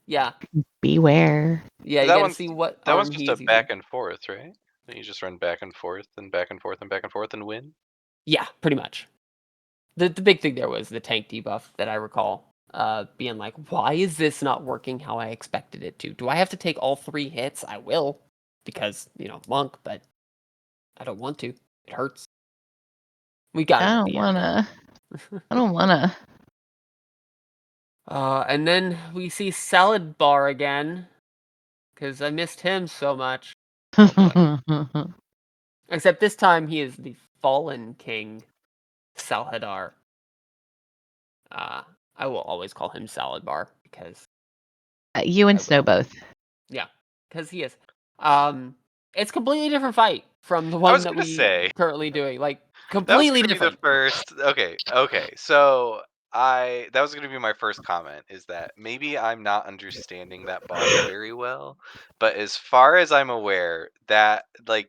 yeah, Beware. yeah, 'Cause you got to see what that one's arm just a he's using. back and forth, right? You just run back and forth and back and forth and back and forth and win. Yeah, pretty much. The big thing there was the tank debuff that I recall, being like, "Why is this not working how I expected it to? Do I have to take all 3 hits? I will, because, monk, but I don't want to. It hurts." We got it I at don't the end, though. wanna. I don't wanna. And then we see Salad Bar again, because I missed him so much. Oh, boy. Except this time he is the Fallen King, Salhadar. Uh, I will always call him Salad Bar, because You I and Snow will. both. Yeah, because he is. Um, it's completely different fight from the I one was that gonna we say currently doing. Like that was completely gonna be the different. first. Okay, okay. So that was gonna be my first comment. Is that maybe I'm not understanding that boss very well, but as far as I'm aware, that like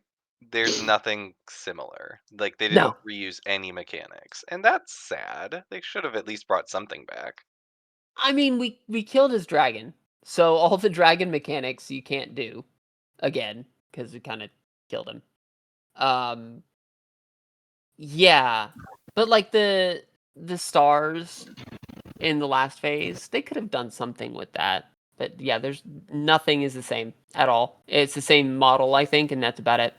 there's nothing similar. Like they didn't No, reuse any mechanics, and that's sad. They should have at least brought something back. I mean we killed his dragon, so all the dragon mechanics you can't do again because we kind of killed him. Um, yeah, but like the stars in the last phase, they could have done something with that. But yeah, there's nothing is the same at all. It's the same model, I think, and that's about it.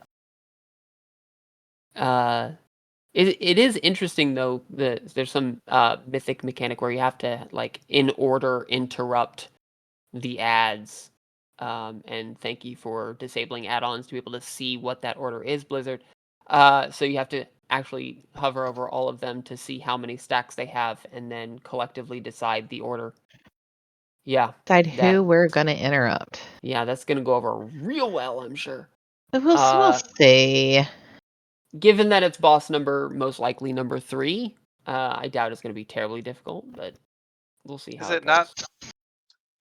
Uh, it is interesting though. There's some mythic mechanic where you have to like in order interrupt the ads. And thank you for disabling add-ons to be able to see what that order is, Blizzard. So you have to actually hover over all of them to see how many stacks they have, and then collectively decide the order. Yeah, Decide that who we're gonna interrupt. yeah, that's gonna go over real well, I'm sure. We'll Uh, see. Given that it's boss number most likely number 3, I doubt it's gonna be terribly difficult, but we'll see Is how it it not? goes.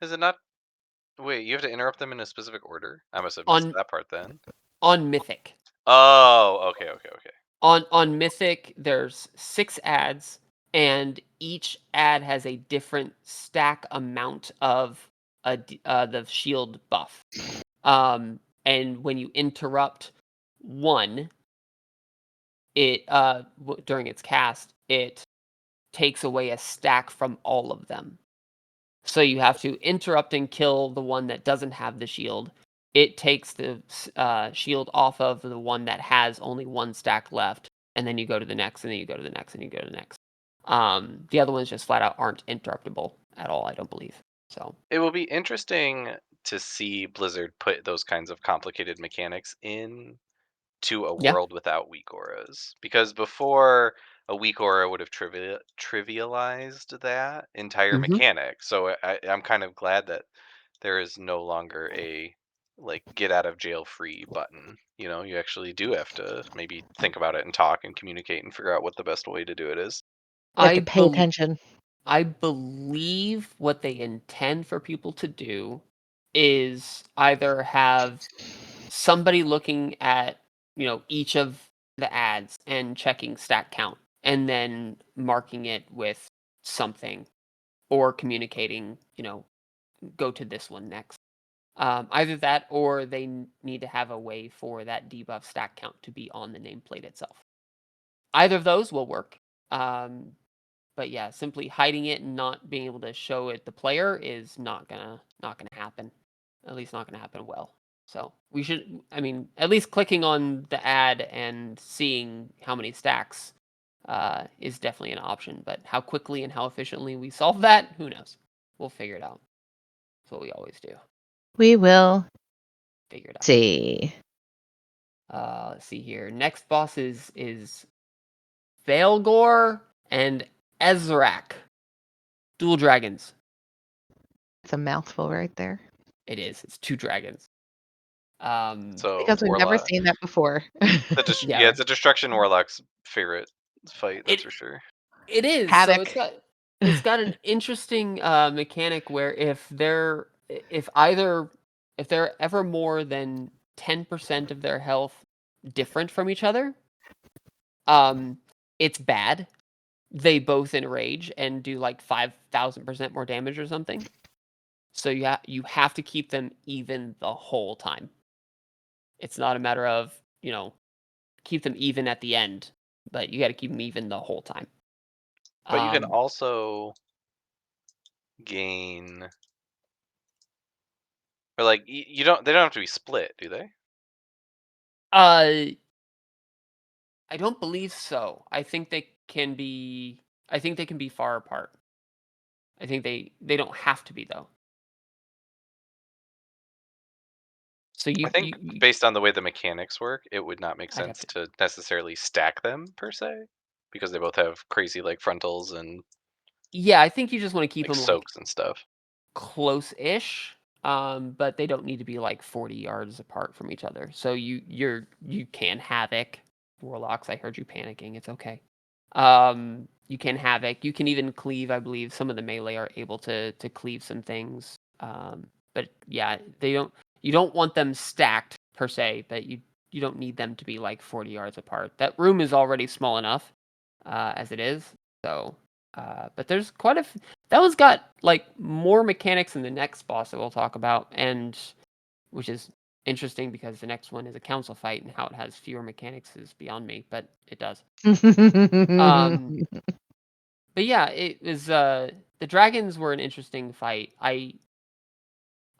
Is it not? Wait, you have to interrupt them in a specific order. I must have missed On that part then. on Mythic. Oh, okay, okay, okay. On Mythic, there's 6 ads, and each ad has a different stack amount of the shield buff. And when you interrupt one, during its cast, it takes away a stack from all of them. So you have to interrupt and kill the one that doesn't have the shield. It takes the shield off of the one that has only 1 stack left, and then you go to the next, and then you go to the next, and you go to the next. The other ones just flat out aren't interruptible at all, I don't believe. So It will be interesting to see Blizzard put those kinds of complicated mechanics in to a yeah. world without weak auras, because before a weak aura would have trivialized that entire hmm mechanic. So I'm kind of glad that there is no longer a like get out of jail free button. You actually do have to maybe think about it and talk and communicate and figure out what the best way to do it is. You have I to pay bel attention. I believe what they intend for people to do is either have somebody looking at, each of the ads and checking stack count and then marking it with something or communicating, go to this one next. Either that or they need to have a way for that debuff stack count to be on the nameplate itself. Either of those will work. Um, but yeah, simply hiding it and not being able to show it the player is not gonna happen. At least not gonna happen well. So we should, I mean, at least clicking on the ad and seeing how many stacks is definitely an option. But how quickly and how efficiently we solve that, who knows? We'll figure it out. That's what we always do. We will Figure it out. see. Let's see here. Next boss is Veilgore and Ezrak. Dual dragons. It's a mouthful right there. It is. It's 2 dragons. Um, So Because we've never warlock, seen that before. yeah, yeah, it's a destruction warlock's favorite fight. That's it for sure. It is. So Havoc. it's got an interesting mechanic where if they're ever more than 10% of their health different from each other, um, it's bad. They both enrage and do like 5,000% more damage or something. So you have to keep them even the whole time. It's not a matter of, keep them even at the end, but you got to keep them even the whole time. But you can Um, also gain, or like you don't. They don't have to be split, do they? uh, I don't believe so. I think they can be far apart. I think they don't have to be though. So I think based on the way the mechanics work, it would not make I'd have sense to. to necessarily stack them per se, because they both have crazy like frontals and Yeah, I think you just want to keep like them like soaks and stuff. close-ish, but they don't need to be like 40 yards apart from each other. So you can havoc warlocks. I heard you panicking. It's okay. You can havoc. You can even cleave. I believe some of the melee are able to cleave some things. But yeah, they don't. You don't want them stacked per se, but you don't need them to be like 40 yards apart. That room is already small enough as it is. So, but there's that one's got like more mechanics than the next boss that we'll talk about, and which is interesting because the next one is a council fight, and how it has fewer mechanics is beyond me, but it does. Um, but yeah, it was the dragons were an interesting fight.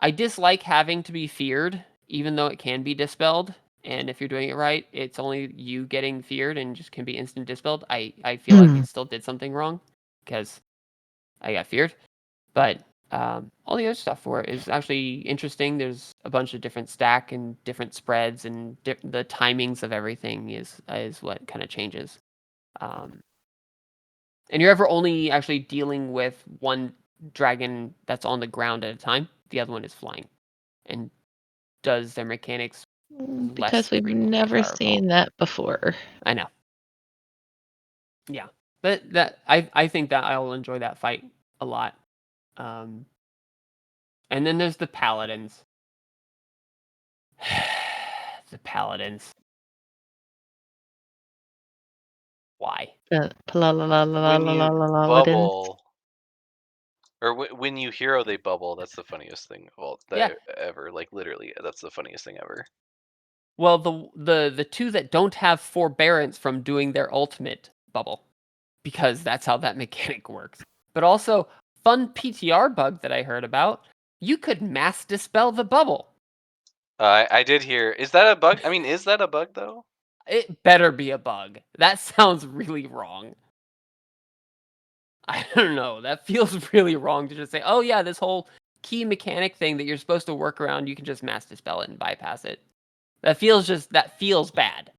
I dislike having to be feared, even though it can be dispelled. And if you're doing it right, it's only you getting feared and just can be instant dispelled. I feel like I still did something wrong because I got feared. But all the other stuff for it is actually interesting. There's a bunch of different stack and different spreads, and the timings of everything is what kind of changes. Um, and you're ever only actually dealing with one dragon that's on the ground at a time. The other one is flying and does their mechanics less Because we've frequently, if never I recall. seen that before. I know. Yeah. But I think that I'll enjoy that fight a lot. Um, and then there's the paladins. The paladins. Why? The When you paladins. bubble, or when you hero they bubble, that's the funniest thing of all Yeah. that ever. Like literally, that's the funniest thing ever. Well, the two that don't have forbearance from doing their ultimate bubble, because that's how that mechanic works. But also, fun PTR bug that I heard about. You could mass dispel the bubble. I did hear. Is that a bug? I mean, is that a bug though? It better be a bug. That sounds really wrong. I don't know. That feels really wrong to just say, "Oh yeah, this whole key mechanic thing that you're supposed to work around, you can just mass dispel it and bypass it." That feels bad.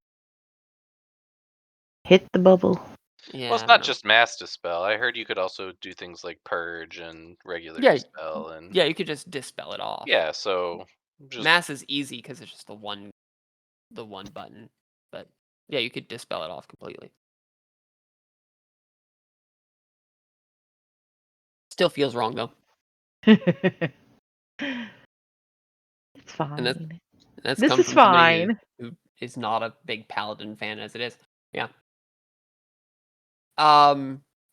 Hit the bubble. Well, Yeah, it's I don't not know. just mass dispel. I heard you could also do things like purge and regular Yeah, dispel, and yeah, you could just dispel it off. yeah. So just Mass is easy because it's just the one button. But yeah, you could dispel it off completely. Still feels wrong though, It's and fine. that's This come is from somebody who fine. who is not a big Paladin fan as it is. Yeah.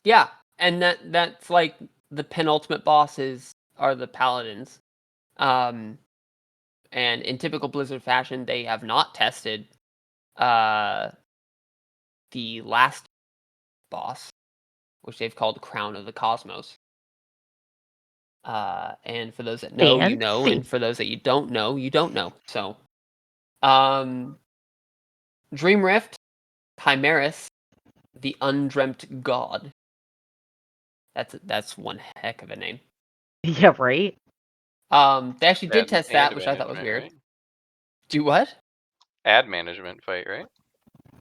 Yeah, and that's like the penultimate bosses are the Paladins. Um, and in typical Blizzard fashion, they have not tested uh the last boss, which they've called Crown of the Cosmos. And for those that know, you know, Fancy. and for those that you don't know, you don't know. So, um, Dream Rift, Chimeris, the Undreamt God. That's one heck of a name. Yeah, right? They actually did add test that, and which I thought was management, weird. right? Do what? Ad management fight, right?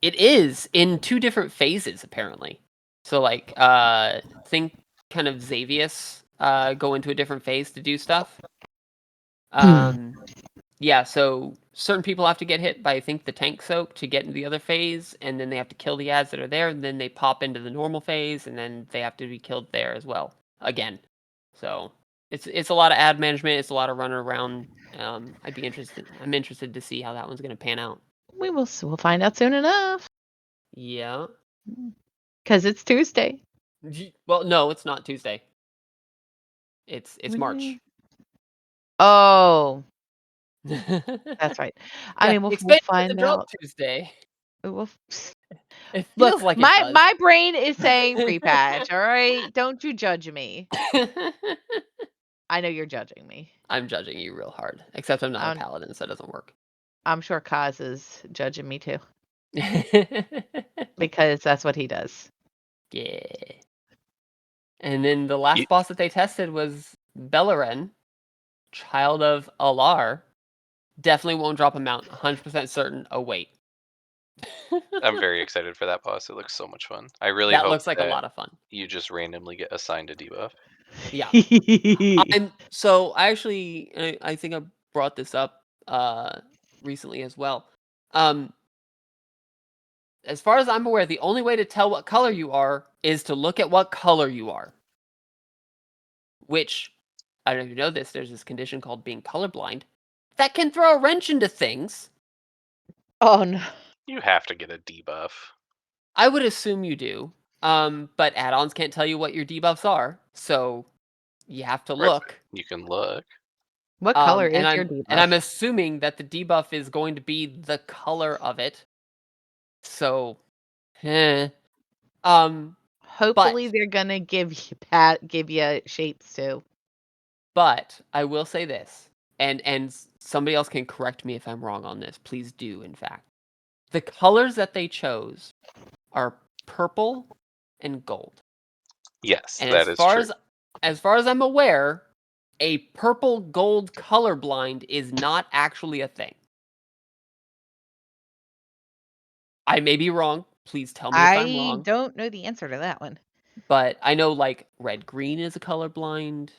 It is in two different phases apparently. So like think kind of Xavius go into a different phase to do stuff. Hmm. Um yeah, so certain people have to get hit by, I think, the tank soak to get into the other phase, and then they have to kill the ads that are there, and then they pop into the normal phase, and then they have to be killed there as well again. So it's a lot of ad management. It's a lot of running around. I'm interested to see how that one's going to pan out. We'll find out soon enough. Yeah. Because it's Tuesday. Well, no, it's not Tuesday. It's March. Oh, that's right. I Yeah, mean, the we'll expansion doesn't find drop out. Tuesday. We'll It Look, feels like it my does. my brain is saying pre-patch, all right? Don't you judge me. I know you're judging me. I'm judging you real hard, except I'm not a I'm paladin, so it doesn't work. I'm sure Kaz is judging me too, because that's what he does. Yeah. And then the You- last boss that they tested was Beleren, child of Alar. Definitely won't drop a mount. 100% certain. Oh wait. I'm very excited for that boss. It looks so much fun. I really That hope looks like a that lot of fun. you just randomly get assigned a debuff. Yeah. I think I brought this up recently as well. Um as far as I'm aware, the only way to tell what color you are is to look at what color you are. Which, I don't know if you know this, there's this condition called being colorblind that can throw a wrench into things. Oh, no. You have to get a debuff. I would assume you do. But add-ons can't tell you what your debuffs are, so you have to Right. look. You can look. What color And is your I'm debuff? assuming that the debuff is going to be the color of it. So, eh. Um, Hopefully, but they're gonna give you shapes too. I will say this, and somebody else can correct me if I'm wrong on this. Please do, in fact. The colors that they chose are purple and gold. Yes, And that is true. as far as I'm aware, a purple gold colorblind is not actually a thing. I may be wrong. Please tell me if I'm I wrong. don't know the answer to that one. But I know like red green is a colorblind.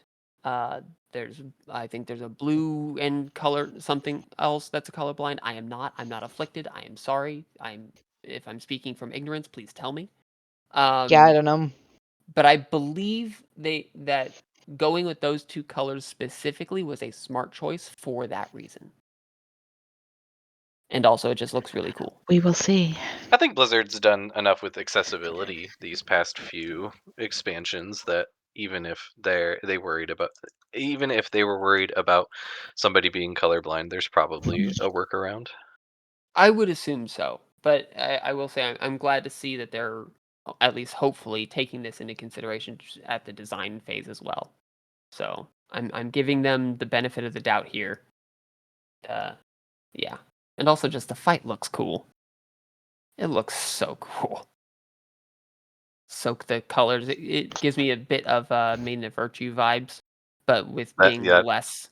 Uh there's I think there's a blue and color something else that's a colorblind. I'm not afflicted. I am sorry. If I'm speaking from ignorance, please tell me. Yeah, I Um don't know. but I believe that going with those two colors specifically was a smart choice for that reason. And also it just looks really cool. We will see. I think Blizzard's done enough with accessibility these past few expansions that even if even if they were worried about somebody being colorblind, there's probably a workaround. I would assume so, but I will say I'm glad to see that they're at least hopefully taking this into consideration at the design phase as well. So I'm giving them the benefit of the doubt here. Uh, yeah, and also just the fight looks cool. It looks so cool. Soak the colors. It gives me a bit of Maiden of Virtue vibes, but with being Yeah, less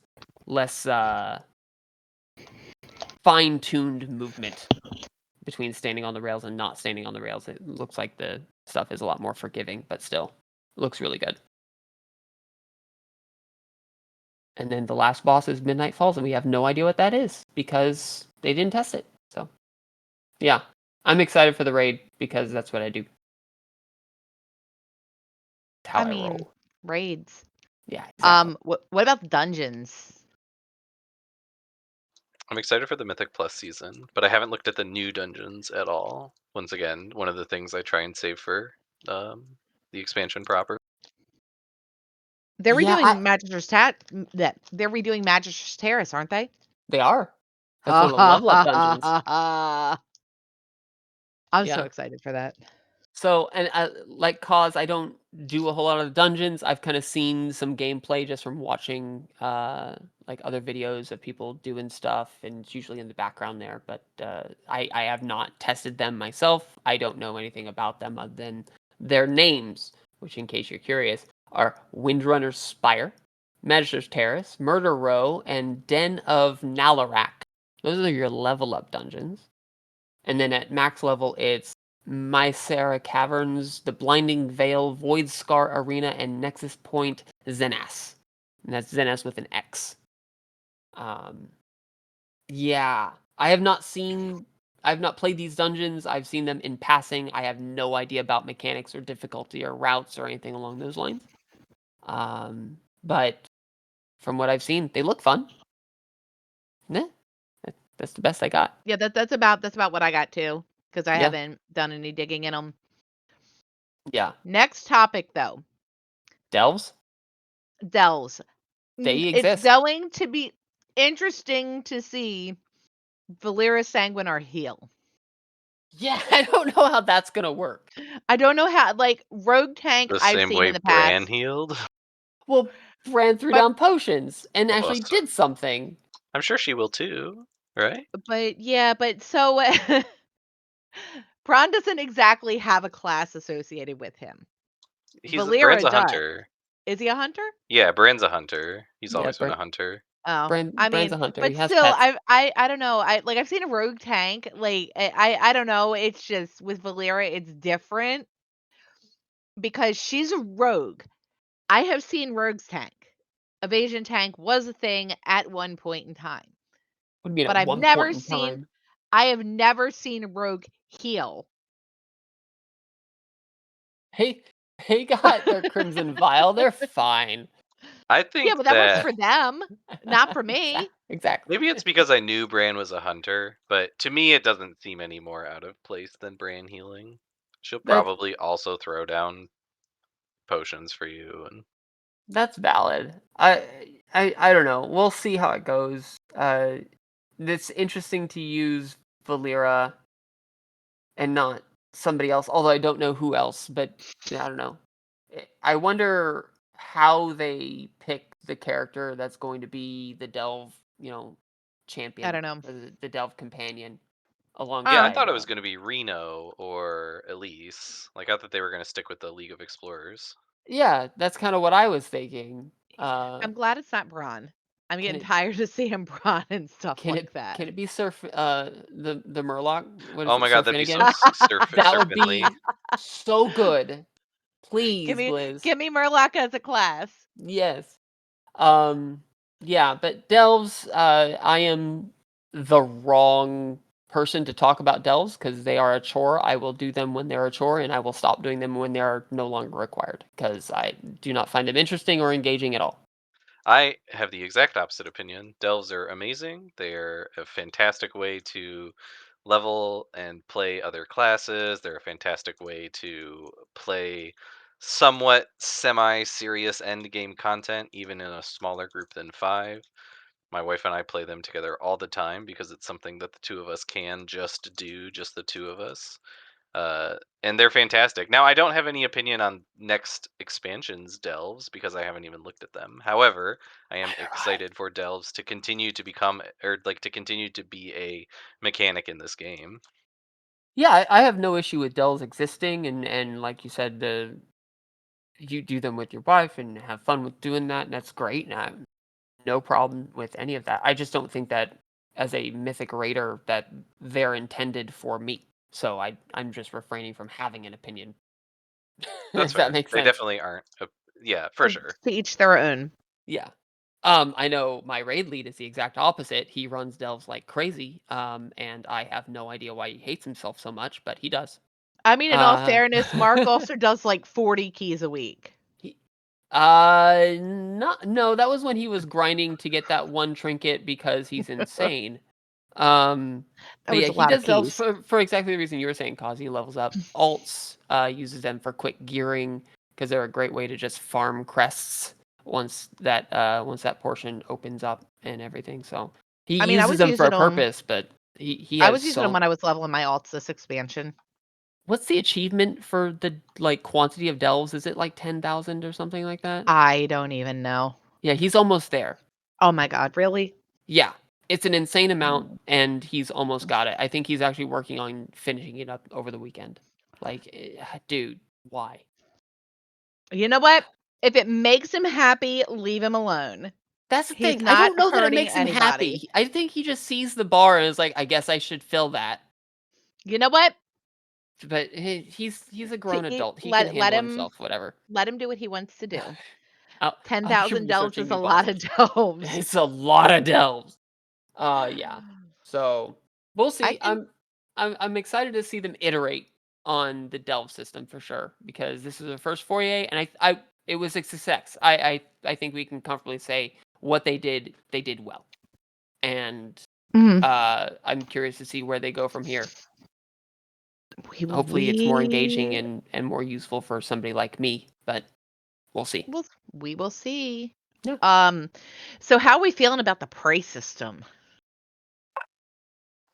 fine-tuned movement between standing on the rails and not standing on the rails. It looks like the stuff is a lot more forgiving, but still looks really good. And then the last boss is Midnight Falls, and we have no idea what that is because they didn't test it. So, yeah, I'm excited for the raid because that's what I do. It's how I I mean, roll. raids. Yeah, exactly. What about dungeons? I'm excited for the Mythic Plus season, but I haven't looked at the new dungeons at all. Once again, one of the things I try and save for the expansion proper. They're Yeah, redoing they're redoing Magister's Terrace, aren't they? they are. That's Ha one of the ha level up ha ha dungeons. ha ha. I'm so Yeah. excited for that. So, and like Cause, I don't do a whole lot of the dungeons. I've kind of seen some gameplay just from watching like other videos of people doing stuff, and it's usually in the background there. But I have not tested them myself. I don't know anything about them other than their names, which, in case you're curious, are Windrunner's Spire, Magister's Terrace, Murder Row, and Den of Nalarak. Those are your level up dungeons. And then at max level, it's Mycera Caverns, the Blinding Veil, Void Scar Arena, and Nexus Point Zenas. And that's Zenas with an X. Um, Yeah. I have not played these dungeons, I've seen them in passing, I have no idea about mechanics or difficulty or routes or anything along those lines. But from what I've seen, they look fun. Yeah, that's the best I got. Yeah, that's about what I got too, because I Yeah, haven't done any digging in them. yeah. Next topic though, Delves, dells. they It's exist. going to be interesting to see Valera Sanguinar heal. Yeah, I don't know how that's gonna work. I don't know how, like, Rogue Tank The I've same seen in way the Bran past, healed. Well, Bran threw but down potions and Well, actually did something. I'm sure she will too, right? yeah, but so Bronn doesn't exactly have a class associated with him. Bran's Valera a does. hunter. Is he a hunter? Yeah, Bran's a hunter. He's Yeah, always been a hunter. Oh, I Bran's mean, a hunter. but He has still, pets. I don't know. I've seen a rogue tank. Like I don't know. It's just with Valera, it's different because she's a rogue. I have seen rogues tank. Evasion tank was a thing at one point in time, Would mean but at one point in time. I have never seen a rogue heal. Hey, they got their Crimson Vial. They're fine. I Yeah, think but that works that for them, not for me. Exactly. maybe it's because I knew Bran was a hunter, but to me it doesn't seem any more out of place than Bran healing. She'll That probably also throw down potions for you and that's valid. I don't know. We'll see how it goes. It's interesting to use Valera and not somebody else. Although I don't know who else, but yeah, I don't know. I wonder how they pick the character that's going to be the Delve, I champion don't know. or the Delve companion yeah, I Um, thought alongside. it was going to be Reno or Elise. Like I thought they were going to stick with the League of Explorers. Yeah, that's kind of what I was thinking. I'm glad it's not Bronn. I'm Can getting it tired of seeing Bronn and stuff like that. can it be the Murloc? What is Oh it, my god, Sir that'd be so Finnegan? That would Serpently. be so good. Give Please, me Blizz. give me Murloc as a class. Yes. Um, yeah, but delves, I am the wrong person to talk about delves because they are a chore. I will do them when they're a chore, and I will stop doing them when they are no longer required because I do not find them interesting or engaging at all. I have the exact opposite opinion. Delves are amazing. They're a fantastic way to level and play other classes. They're a fantastic way to play somewhat semi-serious end game content, even in a smaller group than five. My wife and I play them together all the time because it's something that the two of us can just do, just the two of us. And they're fantastic. Now, I don't have any opinion on next expansions delves because I haven't even looked at them. However, I am Neither have I. excited for delves to continue to become or like to continue to be a mechanic in this game. Yeah, I have no issue with delves existing, and like you said, you do them with your wife and have fun with doing that, and that's great. And I have no problem with any of that. I just don't think that as a mythic raider that they're intended for me. So I'm just refraining from having an opinion. That's If that fair. makes They sense. definitely aren't. Yeah, for sure. To each their own. Yeah. I know my raid lead is the exact opposite. He runs delves like crazy. And I have no idea why he hates himself so much, but he does. I mean, in all Uh fairness, Mark also does like 40 keys a week. he, not no, that was when he was grinding to get that one trinket because he's insane. Um, That but yeah, was a he lot of does delves keys. for exactly the reason you were saying, cause he levels up. Alts uses them for quick gearing because they're a great way to just farm crests once that portion opens up and everything. So he I mean, uses them for a purpose, but he I has was using them so when I was leveling my alts this expansion. what's the achievement for the like quantity of delves? Is it like 10,000 or something like that? I don't even know. Yeah, he's almost there. Oh my god, really? Yeah, it's an insane amount, and he's almost got it. I think he's actually working on finishing it up over the weekend. Like, dude, why? You know what? If it makes him happy, leave him alone. That's the He's thing. I not don't know that it hurting makes him happy. anybody. I think he just sees the bar and is like, I guess I should fill that. You know what? But he's a grown adult. He can Let handle him himself. Whatever. do what he wants to do. I'm 10,000 delves researching is new a lot of bosses. delves. It's a lot of delves. Yeah. So we'll I see. can I'm excited to see them iterate on the delve system for sure because this is their first foray, and I it was a success. I think we can comfortably say what they did well, and mhm. I'm curious to see where they go from here. We Hopefully, it's more engaging we and more useful for somebody like me, but we'll see. we will see. Yeah, Um, so how are we feeling about the prey system?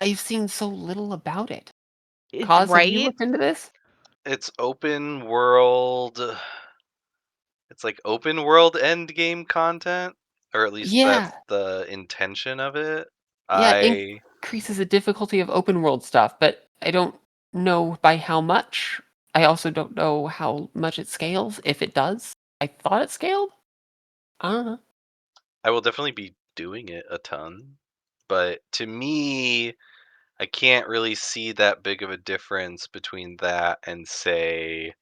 I've seen so little about it. It Cause, have you right? looked into this? It's open world. It's like open world end game content, or at least Yeah, that's the intention of it. yeah, it I increases the difficulty of open world stuff, but I don't know by how much. I also don't know how much it scales, if it does. I thought it scaled? I don't know. I will definitely be doing it a ton, but to me, I can't really see that big of a difference between that and say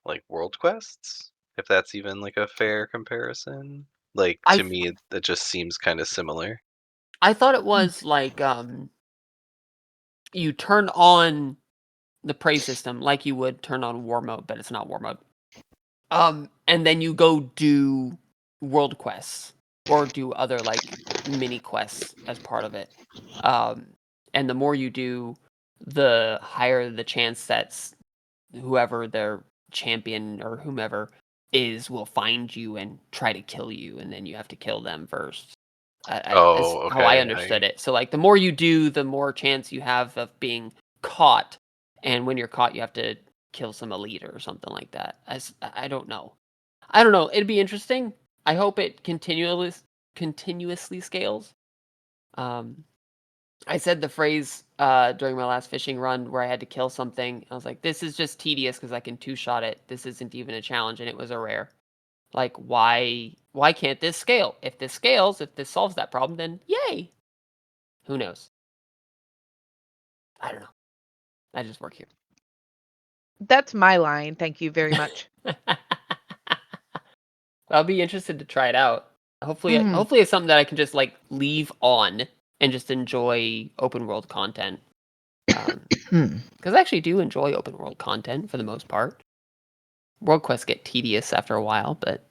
like world quests, if that's even like a fair comparison. Like I to th me, that just seems kind of similar. I thought it Hmm. was like, you turn on the prey system like you would turn on war mode, but it's not war mode. And then you go do world quests or do other like mini quests as part of it. Um, and the more you do, the higher the chance that whoever their champion or whomever is will find you and try to kill you, and then you have to kill them first. That's Oh, how I okay. understood it. So like the more you do, the more chance you have of being caught. And when you're caught, you have to kill some elite or something like that. I don't know. I don't know. It'd be interesting. I hope it continuously scales. Um, I said the phrase during my last fishing run where I had to kill something. I was like, "This is just tedious because I can two shot it. This isn't even a challenge, and it was a rare. Like, why can't this scale? If this scales, if this solves that problem, then yay! Who knows? I don't know. I just work here." That's my line. Thank you very much. I'll be interested to try it out. Mhm. Hopefully it's something that I can just like leave on and just enjoy open world content. Because I actually do enjoy open world content for the most part. World quests get tedious after a while, but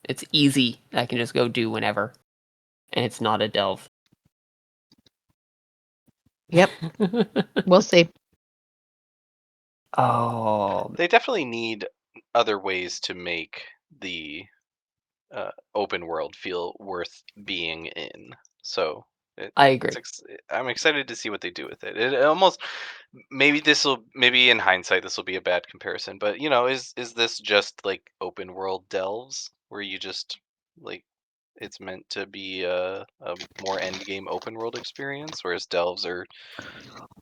it's easy. I can just go do whenever, and it's not a delve. Yep, we'll see. Oh, They definitely need other ways to make the open world feel worth being in. So I it's agree. I'm excited to see what they do with it. It almost maybe in hindsight this will be a bad comparison, but is this just like open world delves where you just like it's meant to be a more end game open world experience, whereas delves are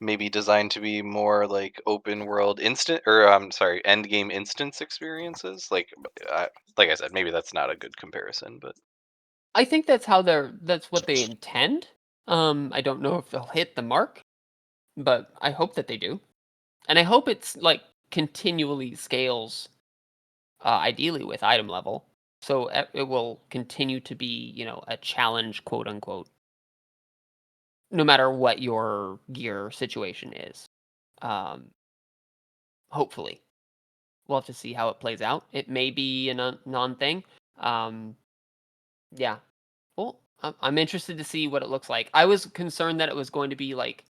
maybe designed to be more like open world instant or I'm sorry, end game instance experiences. Like I said, maybe that's not a good comparison, but I think that's what they intend. I don't know if they'll hit the mark, but I hope that they do. And I hope it's like continually scales ideally with item level. So it will continue to be, a challenge, quote unquote, no matter what your gear situation is. Um, hopefully, we'll have to see how it plays out. It may be a non thing. Um, yeah. Well, I'm interested to see what it looks like. I was concerned that it was going to be like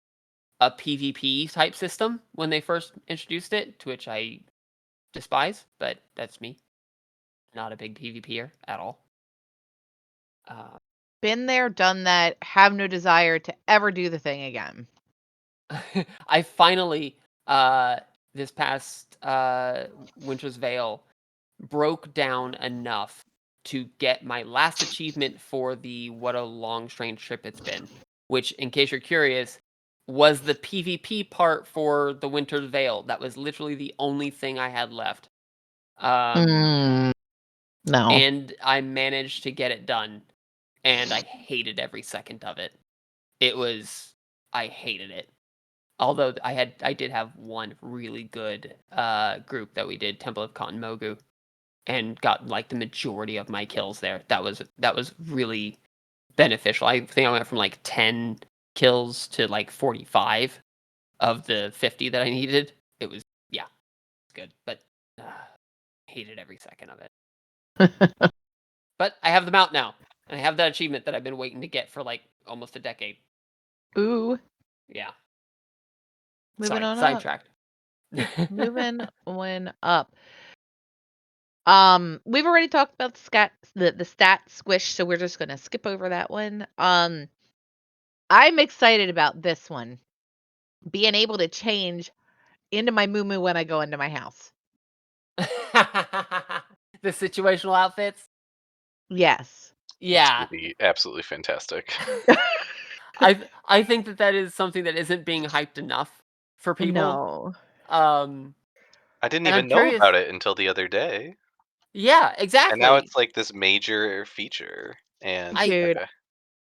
a PvP type system when they first introduced it, to which I despise, but that's me. Not a big PvPer at all. Uh, Been there, done that, have no desire to ever do the thing again. I finally, uh, this past Winter's Veil, broke down enough to get my last achievement for the What a Long Strange Trip It's Been, which, in case you're curious, was the PvP part for the Winter's Veil. That was literally the only thing I had left. Um, Mm, no. and I managed to get it done, and I hated every second of it. It was I hated it. Although I did have one really good, group that we did, Temple of Cotton Mogu, and got, like, the majority of my kills there. That was really beneficial. I think I went from, like, 10 kills to like 45 of the 50 that I needed. It was, yeah, it's good, but hated every second of it. But I have them out now, and I have that achievement that I've been waiting to get for like almost a decade. Ooh, Yeah. moving Sorry, on up. sidetracked. Moving on up. We've already talked about the stat squish, so we're just gonna skip over that one. I'm excited about this one. Being able to change into my moo when I go into my house. The situational outfits? Yes. That's Yeah. gonna be absolutely fantastic. I think that that is something that isn't being hyped enough for people. No. Um, I didn't and I'm even know about curious. it until the other day, Yeah, and now exactly. it's like this major feature. And I Dude, okay,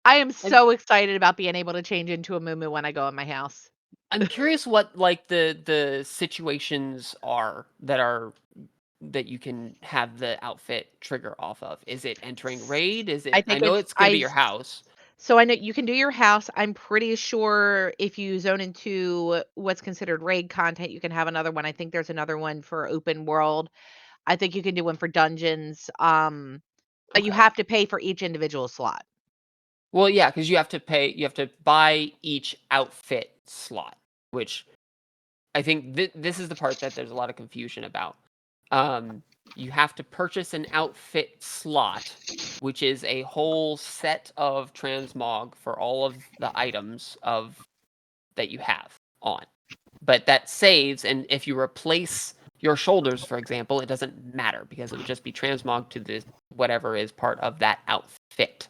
I am I'm so excited about being able to change into a moo when I go in my house. I'm curious what like the situations are that you can have the outfit trigger off of. Is it entering S raid? Is I it I think know it's it's gonna be your house. so I know you can do your house. I'm pretty sure if you zone into what's considered raid content, you can have another one. I think there's another one for open world. I think you can do one for dungeons. But you Okay. have to pay for each individual slot. Well, yeah, because you have to buy each outfit slot, which I think this is the part that there's a lot of confusion about. Um, you have to purchase an outfit slot, which is a whole set of transmog for all of the items of that you have on. But that saves, and if you replace your shoulders, for example, it doesn't matter because it would just be transmog to the whatever is part of that outfit,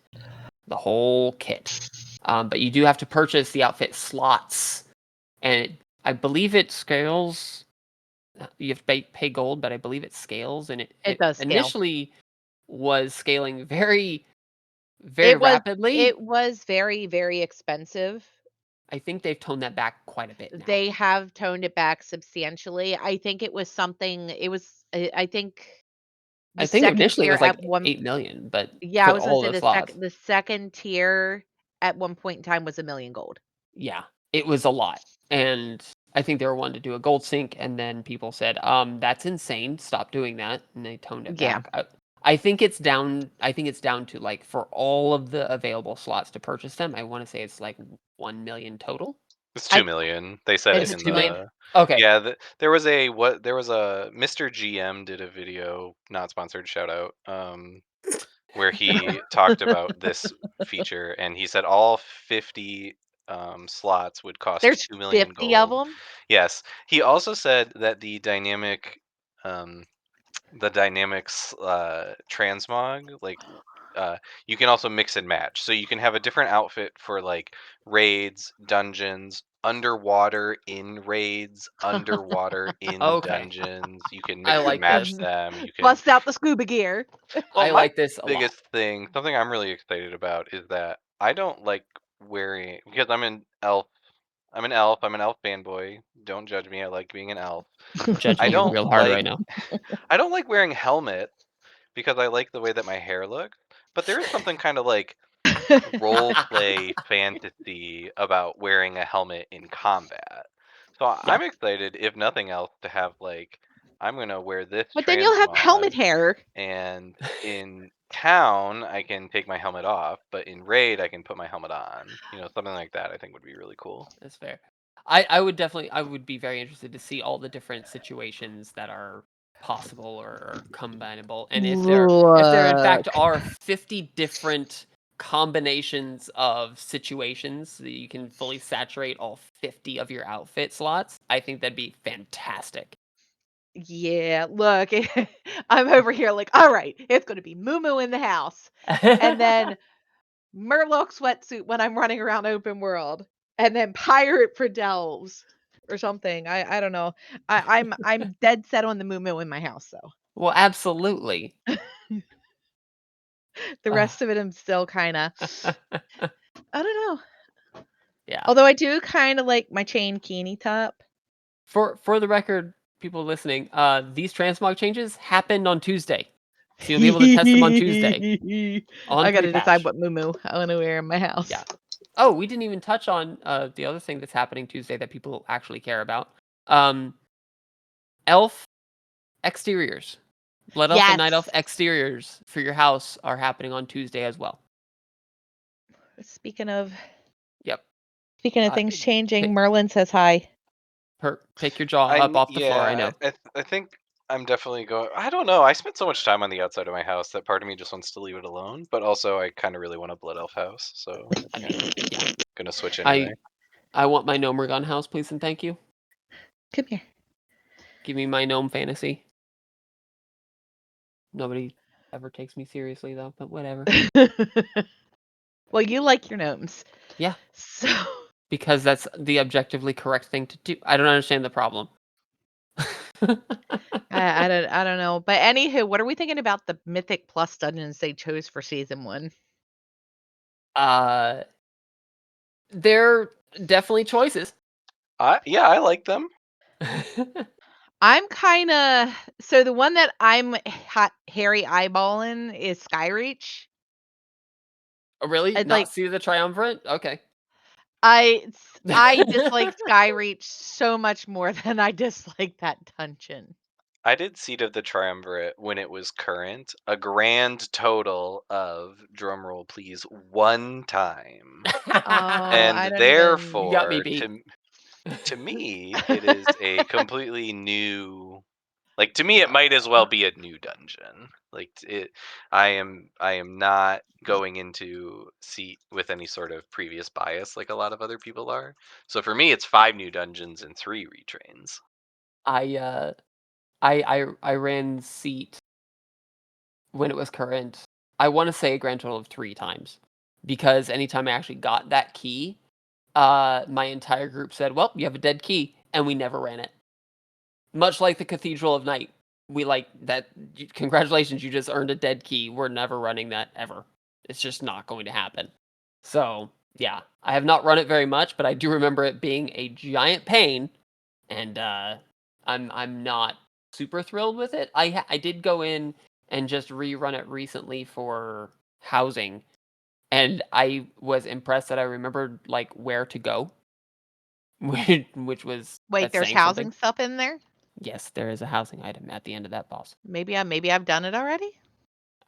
the whole kit. But you do have to purchase the outfit slots, and I believe it scales. You have to pay gold, but I believe it scales, and It it does scale. initially was scaling very, very It was rapidly. it was very, very expensive. I think they've toned that back quite a bit now. They have toned it back substantially. I think it was something it was I think the I think second initially it tier was at like one. 8 million, but Yeah, I for was gonna all say the slots. the second tier at one point in time was 1,000,000 gold. Yeah, it was a lot, and I think they were wanting to do a gold sync, and then people said, that's insane, stop doing that," and they toned it Yeah. back. I think it's down to, like, for all of the available slots to purchase them, I wanna say it's, like, 1,000,000 total? it's I 2,000,000. They said Is it it in 2,000,000? the Okay. yeah. There was a Mr. GM did a video, not sponsored, shout out. Where he talked about this feature, and he said all 50 slots would cost there's 2,000,000 50 of gold. them. Yes, he also said that um, the dynamics transmog, like uh, you can also mix and match, so you can have a different outfit for like raids, dungeons, underwater in raids, underwater in Okay. dungeons. You can I mix and like match this. them. You can Bust out the scuba gear. well, I my like this a lot. biggest thing, something I'm really excited about, is that I don't like wearing, because I'm an elf. I'm an elf fanboy. Don't judge me. I like being an elf. I'm judging I you don't real hard like right now. I don't like wearing helmets because I like the way that my hair looks. But there is something kind of like role play fantasy about wearing a helmet in combat. So Yeah. I'm excited, if nothing else, to have like I'm gonna wear this But then you'll have helmet transmog, hair. and in town I can take my helmet off, but in raid I can put my helmet on. Something like that I think would be really cool. That's fair. I would be very interested to see all the different situations that are possible or combinable, and if there in fact Look. are 50 different combinations of situations that you can fully saturate all 50 of your outfit slots, I think that'd be fantastic. Yeah, look, I'm over here like, "All right, it's gonna be Moo in the house." And then Murloc sweatsuit when I'm running around open world, and then pirate for delves or something. I don't know. I'm dead set on the Moo in my house though. Well, absolutely. The Uh, rest of it I'm still kinda I don't know. yeah. Although I do kinda like my chain bikini top. For the record, people listening, these transmog changes happened on Tuesday, so you'll be able to test them on Tuesday I on gotta decide pre-patch. what Moo I wanna wear in my house. Yeah. Oh, we didn't even touch on the other thing that's happening Tuesday that people actually care about. Um, elf exteriors, blood elf and night elf Yes. exteriors for your house are happening on Tuesday as well. Speaking of Yep. speaking of Uh, things changing, pick, Merlin says hi. take your jaw up off the floor. I Yeah, know. I think I'm definitely going. I don't know. I spent so much time on the outside of my house that part of me just wants to leave it alone. But also, I kind of really want a blood elf house, so I mean, yeah. gonna switch anyway. I I want my gnome gun house, please and thank you. Come here. Give me my gnome fantasy. Nobody ever takes me seriously though, but whatever. Well, you like your gnomes. Yeah, So because that's the objectively correct thing to do. I don't understand the problem. I don't know. But anywho, what are we thinking about the Mythic Plus dungeons they chose for season 1? uh, they're definitely choices. Yeah, I like them. I'm kinda so the one that I'm hot hairy eyeballing is Skyreach. Oh, really? I'd Not like see the triumvirate? Okay. I dislike Skyreach so much more than I dislike that dungeon. I did Seed of the Triumvirate when it was current, a grand total of drumroll please 1 time, Oh, and I don't You even got me therefore beat. to me it is a completely new. Like to me, it might as well be a new dungeon. Like it, I am not going into seat with any sort of previous bias like a lot of other people are. So for me, it's 5 new dungeons and 3 retrains. I I ran seat when it was current. I want to say a grand total of 3 times because anytime I actually got that key, my entire group said, "Well, you have a dead key," and we never ran it. Much like the Cathedral of Night, we like that. Congratulations, you just earned a dead key. We're never running that ever. It's just not going to happen. So yeah, I have not run it very much, but I do remember it being a giant pain, and I'm not super thrilled with it. I did go in and just rerun it recently for housing, and I was impressed that I remembered like where to go, which was Wait, that's there's saying something. housing stuff in there? Yes, there is a housing item at the end of that boss. Maybe I've done it already?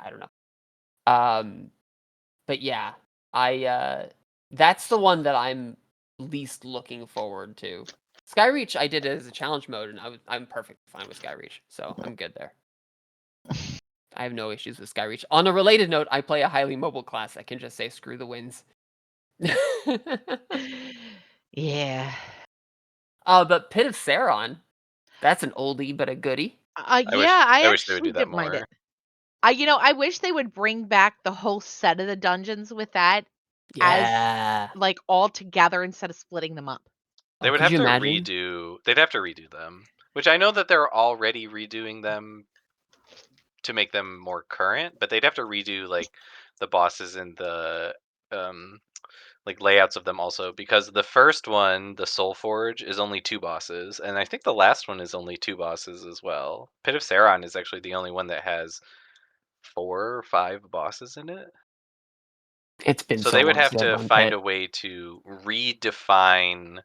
I don't know. But yeah, I that's the one that I'm least looking forward to. Skyreach, I did it as a challenge mode, and I'm perfectly fine with Skyreach, so I'm good there. I have no issues with Skyreach. On a related note, I play a highly mobile class that can just say screw the winds. Yeah. But Pit of Saron, that's an oldie but a goodie. I wish Yeah, I I wish they would actually do that didn't mind more. it. I wish they would bring back the whole set of the dungeons with that as, Yeah. like, all together instead of splitting them up. They Oh, would could have you to imagine? redo. They'd have to redo them, which I know that they're already redoing them to make them more current, but they'd have to redo like the bosses and the um like layouts of them also because the first one, the Soul Forge, is only 2 bosses, and I think the last one is only 2 bosses as well. Pit of Saron is actually the only one that has 4 or 5 bosses in it. It's been So so they would long have since I've to run find Pit. a way to redefine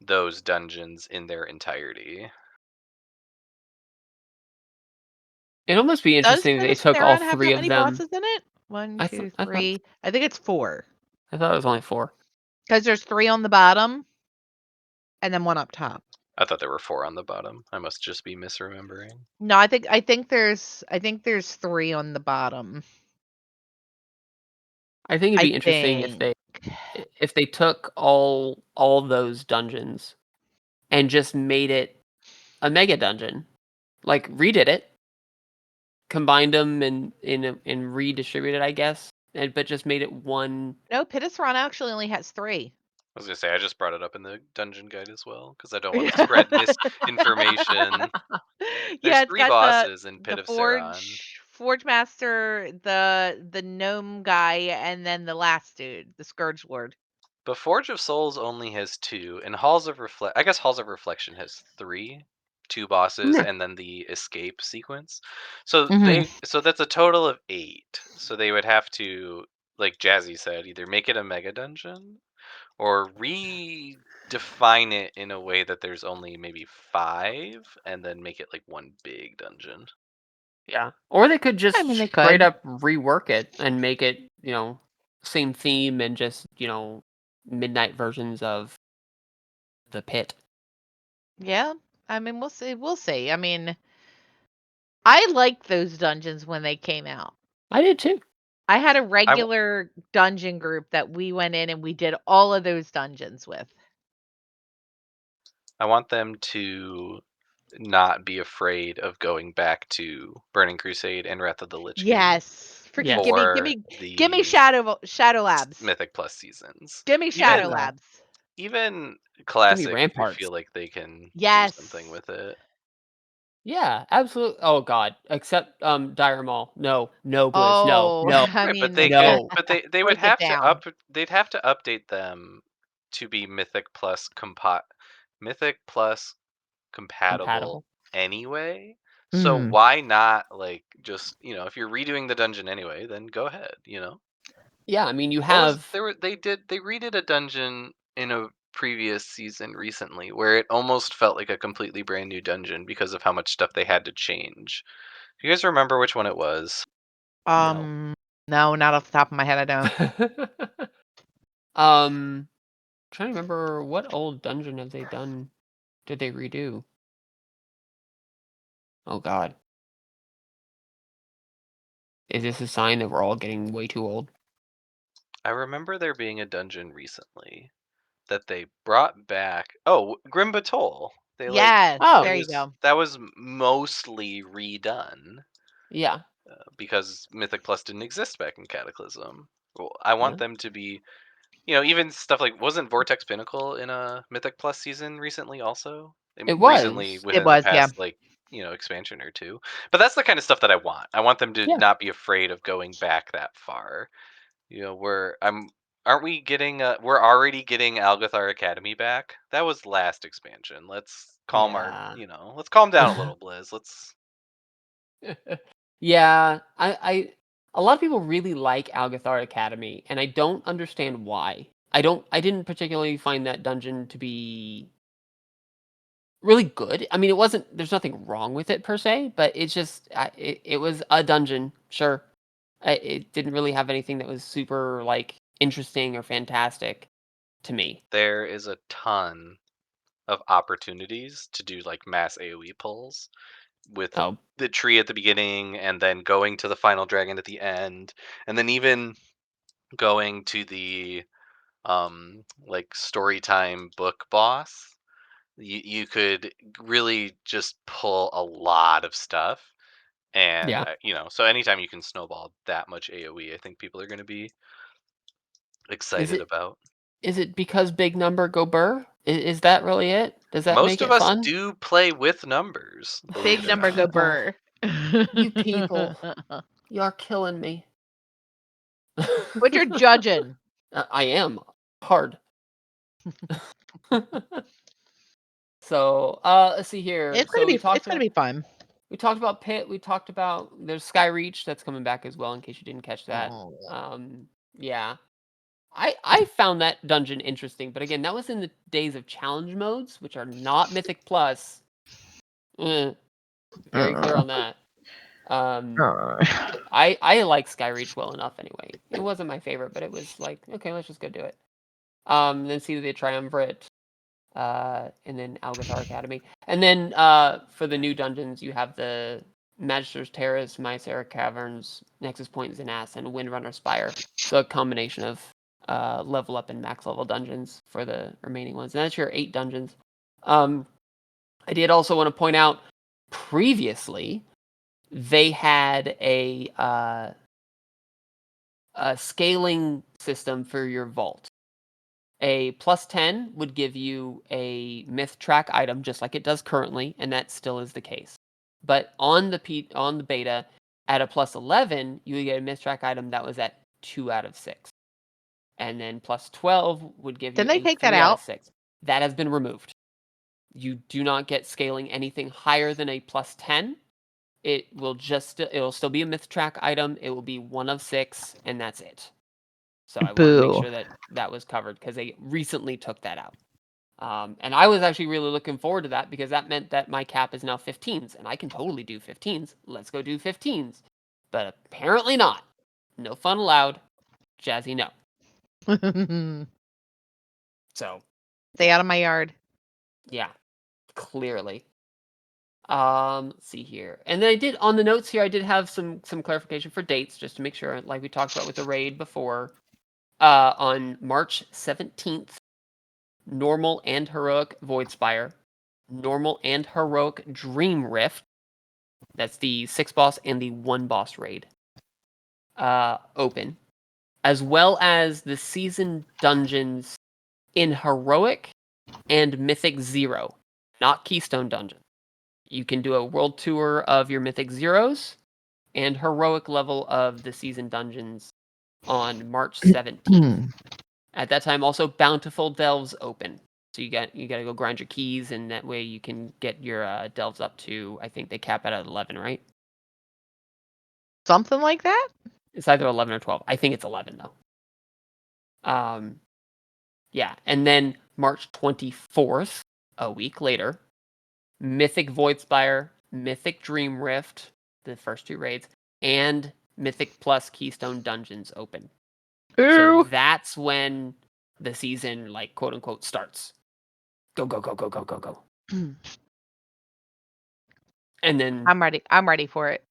those dungeons in their entirety. It'd almost be Does interesting if they took all Pentasteron have 3 that of many them. bosses in it? One, I thought 2, I thought 3. I think it's 4. I thought it was only 4. Because there's 3 on the bottom and then 1 up top. I thought there were 4 on the bottom. I must just be misremembering. No, I think there's 3 on the bottom. I think it'd I be interesting think. if they took all those dungeons and just made it a mega dungeon. Like redid it, combined them and redistributed, I guess. And but just made it one. No, Pentasteron actually only has 3. I was gonna say I just brought it up in the dungeon guide as well because I don't want to spread misinformation. There's Yeah, it's three got the bosses in the Pit of Saron. Forge Master, the gnome guy, and then the last dude, the Scourge Lord. But Forge of Souls only has 2, and Halls of Reflect. I guess Halls of Reflection has 3, 2 bosses, Yeah. and then the escape sequence. So Mhm. so that's a total of 8. So they would have to like Jazzy said, either make it a mega dungeon or redefine it in a way that there's only maybe 5 and then make it like one big dungeon. Yeah. Or they could I just mean, they straight could. up rework it and make it, same theme and just, midnight versions of the pit. Yeah. I mean, we'll see. We'll see. I mean, I liked those dungeons when they came out. I did too. I had a I w- regular dungeon group that we went in and we did all of those dungeons with. I want them to not be afraid of going back to Burning Crusade and Wrath of the Lich King Yes. Freaking Yeah. for give me these Shadow Labs. Mythic Plus seasons. Give me Oh Shadow Even god. Labs. even Give me classic, I ramparts. feel like they can do something Yes. with it. Yeah, absolutely. Oh god. Except Dire Maul. No. No, Blizz. No. Oh, No. I Right, but mean, they could, No. but they would break it have to down. they'd have to update them to be Mythic Plus compatible Compatible. anyway. So Mhm. why not like just, if you're redoing the dungeon anyway, then go ahead. Yeah, I mean you What was have they redid a dungeon in a previous season recently where it almost felt like a completely brand new dungeon because of how much stuff they had to change. Do you guys remember which one it was? no. Um, no, not off the top of my head, I don't. um trying to remember what old dungeon have they done did they redo? Oh god. Is this a sign that we're all getting way too old? I remember there being a dungeon recently that they brought back. Oh, Grim Batol. They Yes, it Oh, there you was go. that was mostly redone yeah. because Mythic Plus didn't exist back in Cataclysm. Well, I want Yeah. them to be, even stuff like wasn't Vortex Pinnacle in a Mythic Plus season recently also? It Recently was. It within the was, yeah. past expansion or two. But that's the kind of stuff that I want. I want them to Yeah. not be afraid of going back that far. Where I'm aren't we getting we're already getting Algathar Academy back? That was last expansion. Yeah. Let's calm down a little, Blizz. Let's Yeah, I a lot of people really like Algathar Academy, and I don't understand why. I didn't particularly find that dungeon to be really good. I mean, it wasn't there's nothing wrong with it per se, but it's just it was a dungeon, sure. It didn't really have anything that was super like interesting or fantastic to me. there is a ton of opportunities to do like mass AoE pulls with Oh, the tree at the beginning and then going to the final dragon at the end and then even going to the like story time book boss. You could really just pull a lot of stuff. And, yeah. so anytime you can snowball that much AoE, I think people are going to be Is excited it about. is it because big number go burr? Is that really it? Does that Most make of it us fun? do play with numbers, believe Big it or You number go not. people. burr. You people. You're killing me. What you're judging. I am hard. So, let's see here. So It's gonna be fun. we talked about Pit. We talked about there's Skyreach that's coming back as well. In case you didn't catch that. Oh. Yeah, I found that dungeon interesting, but again, that was in the days of challenge modes, which are not Mythic Plus. Eh, very clear on that. Um, I like Skyreach well enough anyway. It wasn't my favorite, but it was like okay, let's just go do it. Then see the Triumvirate. And then Algathar Academy. And then for the new dungeons, you have the Magister's Terrace, Mycera Caverns, Nexus Point Zenas, and Windrunner Spire. So a combination of level up and max level dungeons for the remaining ones. And that's your 8 dungeons. Um, I did also want to point out previously they had a scaling system for your vault. A +10 would give you a myth track item just like it does currently, and that still is the case. But on the beta, at a +11, you would get a myth track item that was at 2 out of 6. And then +12 would give you Didn't they a take that 3 out of out? 6. That has been removed. You do not get scaling anything higher than a +10. It'll still be a myth track item. It will be 1 of 6, and that's it. So I wanted to make Boo. sure that that was covered because they recently took that out. And I was actually really looking forward to that because that meant that my cap is now 15s, and I can totally do 15s. Let's go do 15s. But apparently not. No fun allowed. Jazzy, no. So, Stay yeah, out of my yard. yeah, clearly. Let's see here. And then I did on the notes here, I did have some clarification for dates just to make sure, like we talked about with the raid before. On March 17th, normal and heroic Void Spire, normal and heroic Dream Rift. That's the 6 boss and the 1 boss raid. Open. As well as the season dungeons in heroic and mythic 0, not keystone dungeons. You can do a world tour of your mythic zeros and heroic level of the season dungeons on March 17th. At that time, also bountiful delves open. So you got to go grind your keys, and that way you can get your delves up to, I think they cap it at 11, right? Something like that? It's either 11 or 12. I think it's 11 though. Yeah, and then March 24th, a week later, Mythic Voidspire, Mythic Dream Rift, the first 2 raids, and Mythic Plus Keystone Dungeons open. So Ooh. that's when the season, like, quote unquote, starts. Go, go, go, go, go, go, go. And then I'm ready for it.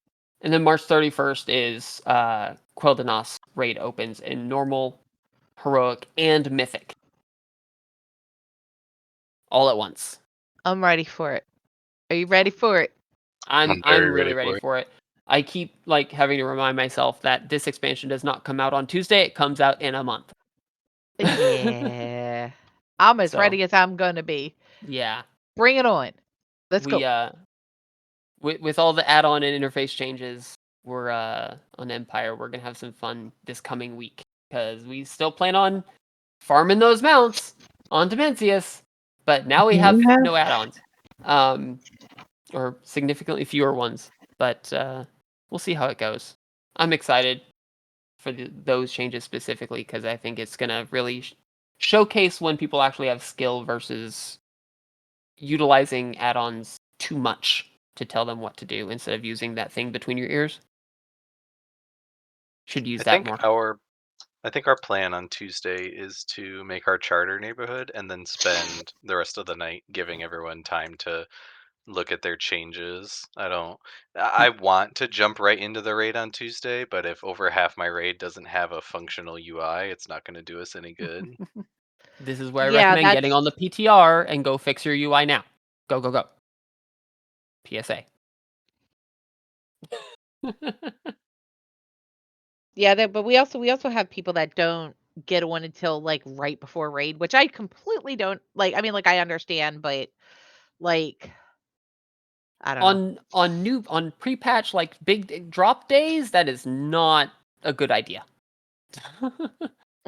March 31st is Quel'Danas raid opens in normal, heroic, and mythic. All at once. I'm ready for it. Are you ready for it? I'm I'm very really ready ready for it. for it. I keep like having to remind myself that this expansion does not come out on Tuesday, it comes out in a month. Yeah. I'm as So, ready as I'm gonna be. yeah. Bring it on. Let's We go. with all the add-on and interface changes, we're on Empire, we're going to have some fun this coming week cuz we still plan on farming those mounts on Dimensius, but now we have Yeah. no add-ons. Um or significantly fewer ones, but we'll see how it goes. I'm excited for those changes specifically because I think it's gonna really showcase when people actually have skill versus utilizing add-ons too much to tell them what to do instead of using that thing between your ears. Should I use that think more. our plan on Tuesday is to make our charter neighborhood and then spend the rest of the night giving everyone time to look at their changes. I want to jump right into the raid on Tuesday, but if over half my raid doesn't have a functional UI, it's not going to do us any good. This is where I Yeah, recommend getting that's on the PTR and go fix your UI now. Go go go. PSA. yeah, that but we also have people that don't get one until like right before raid, which I completely don't like. I mean, like I understand, but like I don't know. On pre-patch like drop days, that is not a good idea.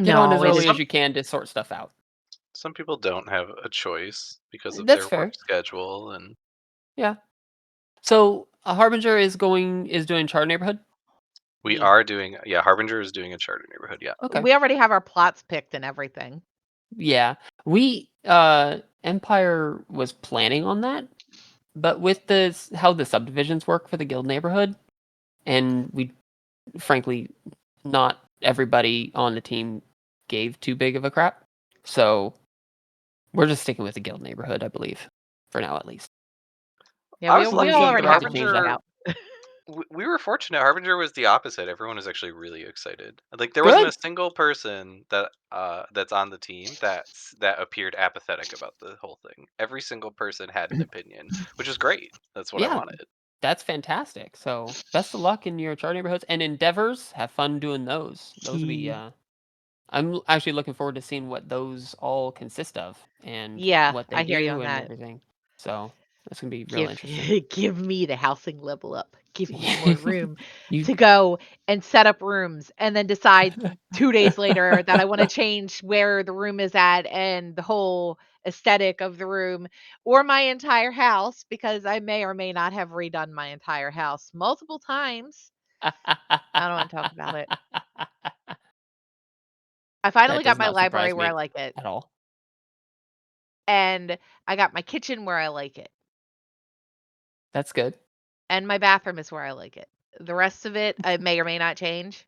Get on as No, it early is as Some you can to sort stuff out. some people don't have a choice because of That's their work fair. schedule, and Yeah. So a Harbinger is doing Char Neighborhood. we yeah. are doing, yeah, Harbinger is doing a charter neighborhood, yeah. Okay. We already have our plots picked and everything. Yeah. We Empire was planning on that, but with how the subdivisions work for the guild neighborhood, and we frankly not everybody on the team gave too big of a crap. So we're just sticking with the guild neighborhood, I believe, for now at least. Yeah, I we was we We all can lucky. already always have it change figured that. Harbinger, out. we were fortunate. Harbinger was the opposite. Everyone was actually really excited. Like there wasn't a Good. single person that's on the team that appeared apathetic about the whole thing. Every single person had an opinion, which is great. That's what I Yeah, wanted. that's fantastic. So best of luck in your char neighborhoods and endeavors. Have fun doing those. Those will be. I'm actually looking forward to seeing what those all consist of and Yeah, what they I hear you do on and that. everything. So that's gonna be real Give interesting. give me the housing level up. Give me more room you to go and set up rooms and then decide 2 days later that I wanna change where the room is at and the whole aesthetic of the room or my entire house because I may or may not have redone my entire house multiple times. I don't wanna talk about it. I finally That got does my not library surprise where I me like it, at all. and I got my kitchen where I like it, That's good. and my bathroom is where I like it. The rest of it, I may or may not change.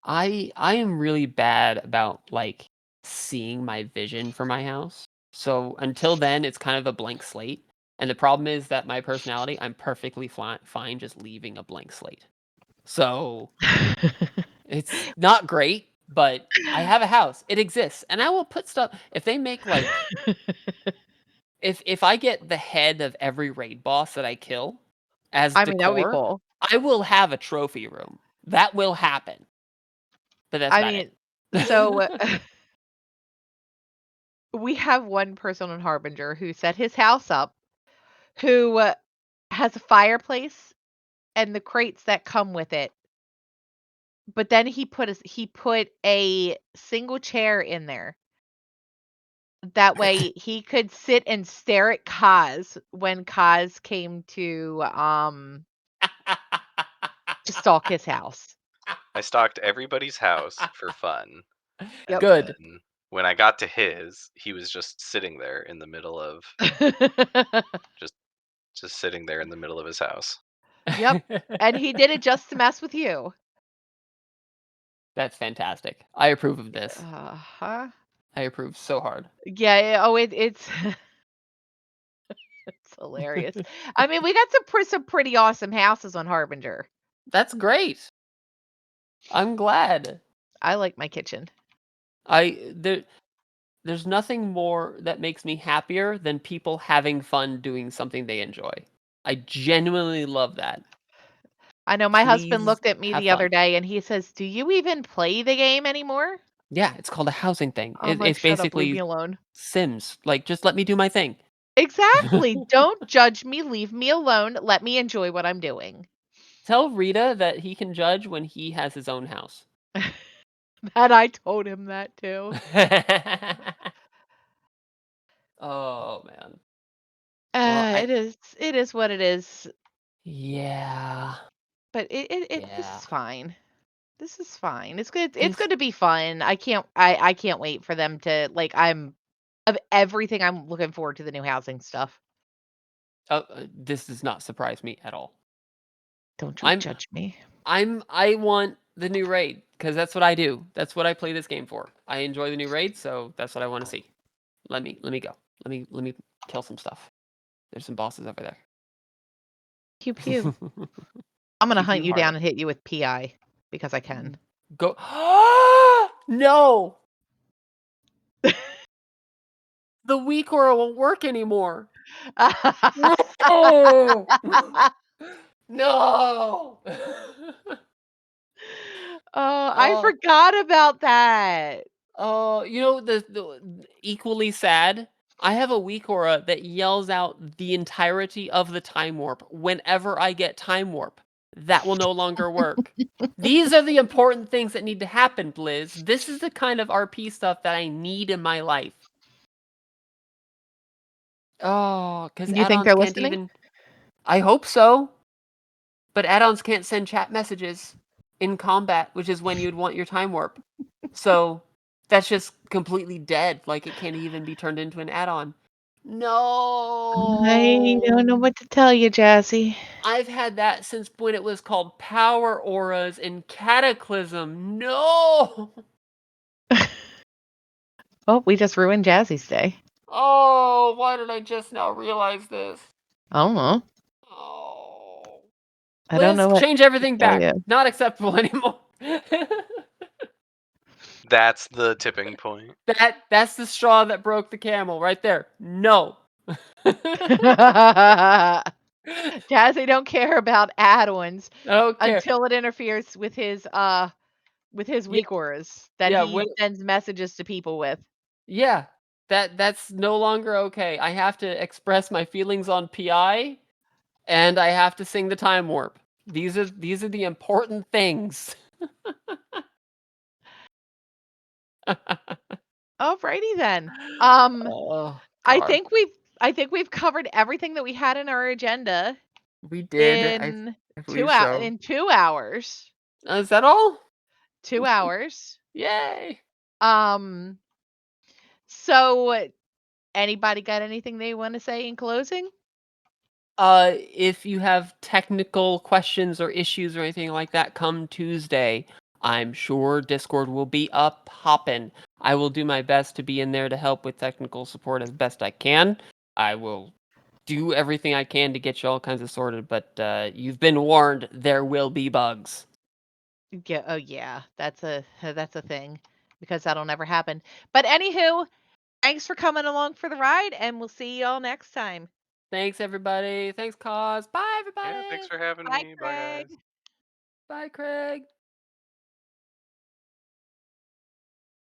I am really bad about, like, seeing my vision for my house. So, until then, it's kind of a blank slate, and the problem is that my personality, I'm perfectly fine just leaving a blank slate. So, it's not great, but I have a house, it exists, and I will put stuff if they make, like if I get the head of every raid boss that I kill as I mean, that would be decor, cool. I will have a trophy room. That will happen, but that's I about mean, it. so we have one person on Harbinger who set his house up, who has a fireplace and the crates that come with it. But then he put a single chair in there. That way he could sit and stare at Kaz when Kaz came to stalk his house. I stalked everybody's house for fun, Yep. and Good. then when I got to his, he was just sitting there in the middle of just just sitting there in the middle of his house. Yep. And he did it just to mess with you. That's fantastic. I approve of this. Uh-huh. I approve so hard. Yeah, it's it's hilarious. I mean, we got some pretty awesome houses on Harbinger. That's great. I'm glad. I like my kitchen. There's nothing more that makes me happier than people having fun doing something they enjoy. I genuinely love that. I know my husband Please looked at me have the other fun. day and he says, "Do you even play the game anymore?" Yeah, it's called a housing thing. I'm like, It's "Shut up, leave me basically alone." Sims. Like, just let me do my thing. Exactly. Don't judge me, leave me alone. Let me enjoy what I'm doing. Tell Rita that he can judge when he has his own house. And I told him that too. Oh, man. Well, It is what it is, yeah, but this yeah. is fine. This is fine. It's This good to be fun. I can't wait for them to like I'm of everything I'm looking forward to the new housing stuff. this does not surprise me at all. Don't you I'm judge me. I want the new raid because that's what I do. That's what I play this game for. I enjoy the new raid, so that's what I want to see. Let me go. Let me kill some stuff. There's some bosses over there. Pew pew. I'm gonna Pew hunt pew you down hard. and hit you with PI because I can. Go. No, the weak aura won't work anymore. No, no. Oh, I Oh, forgot about that. oh, the equally sad? I have a weak aura that yells out the entirety of the time warp whenever I get time warp. That will no longer work. These are the important things that need to happen, Blizz. This is the kind of RP stuff that I need in my life. Oh, because You think they're add-ons can't listening? even I hope so, but add-ons can't send chat messages in combat, which is when you'd want your time warp. So, that's just completely dead, like, it can't even be turned into an add-on. I don't know No! what to tell you, Jazzy. I've had that since when it was called Power Auras in Cataclysm. No! Oh, we just ruined Jazzy's day. Oh, why did I just now realize this? I don't know. Oh. I don't Liz, know what change to everything tell back. you. Not acceptable anymore. That's the tipping point. That's the straw that broke the camel right there. No. Jazzy don't care about add-ons I don't care. until it interferes with his Yeah, weak auras that yeah, he sends messages to people with. yeah. That's no longer okay. I have to express my feelings on PI and I have to sing the time warp. These are the important things. Alrighty then. Oh I god. think we've I think we've covered everything that we had in our agenda We did. in I believe so. 2 hours. Is that all? 2 hours. Yay. Um, so anybody got anything they want to say in closing? If you have technical questions or issues or anything like that, come Tuesday. I'm sure Discord will be up hopping. I will do my best to be in there to help with technical support as best I can. I will do everything I can to get you all kinds of sorted, but you've been warned, there will be bugs. Yeah, oh yeah, that's a thing because that'll never happen. But anywho, thanks for coming along for the ride, and we'll see y'all next time. Thanks, everybody. Thanks, Cause. Bye, Yeah, thanks everybody. for having Bye, me. Bye, guys. Craig. Bye, Craig.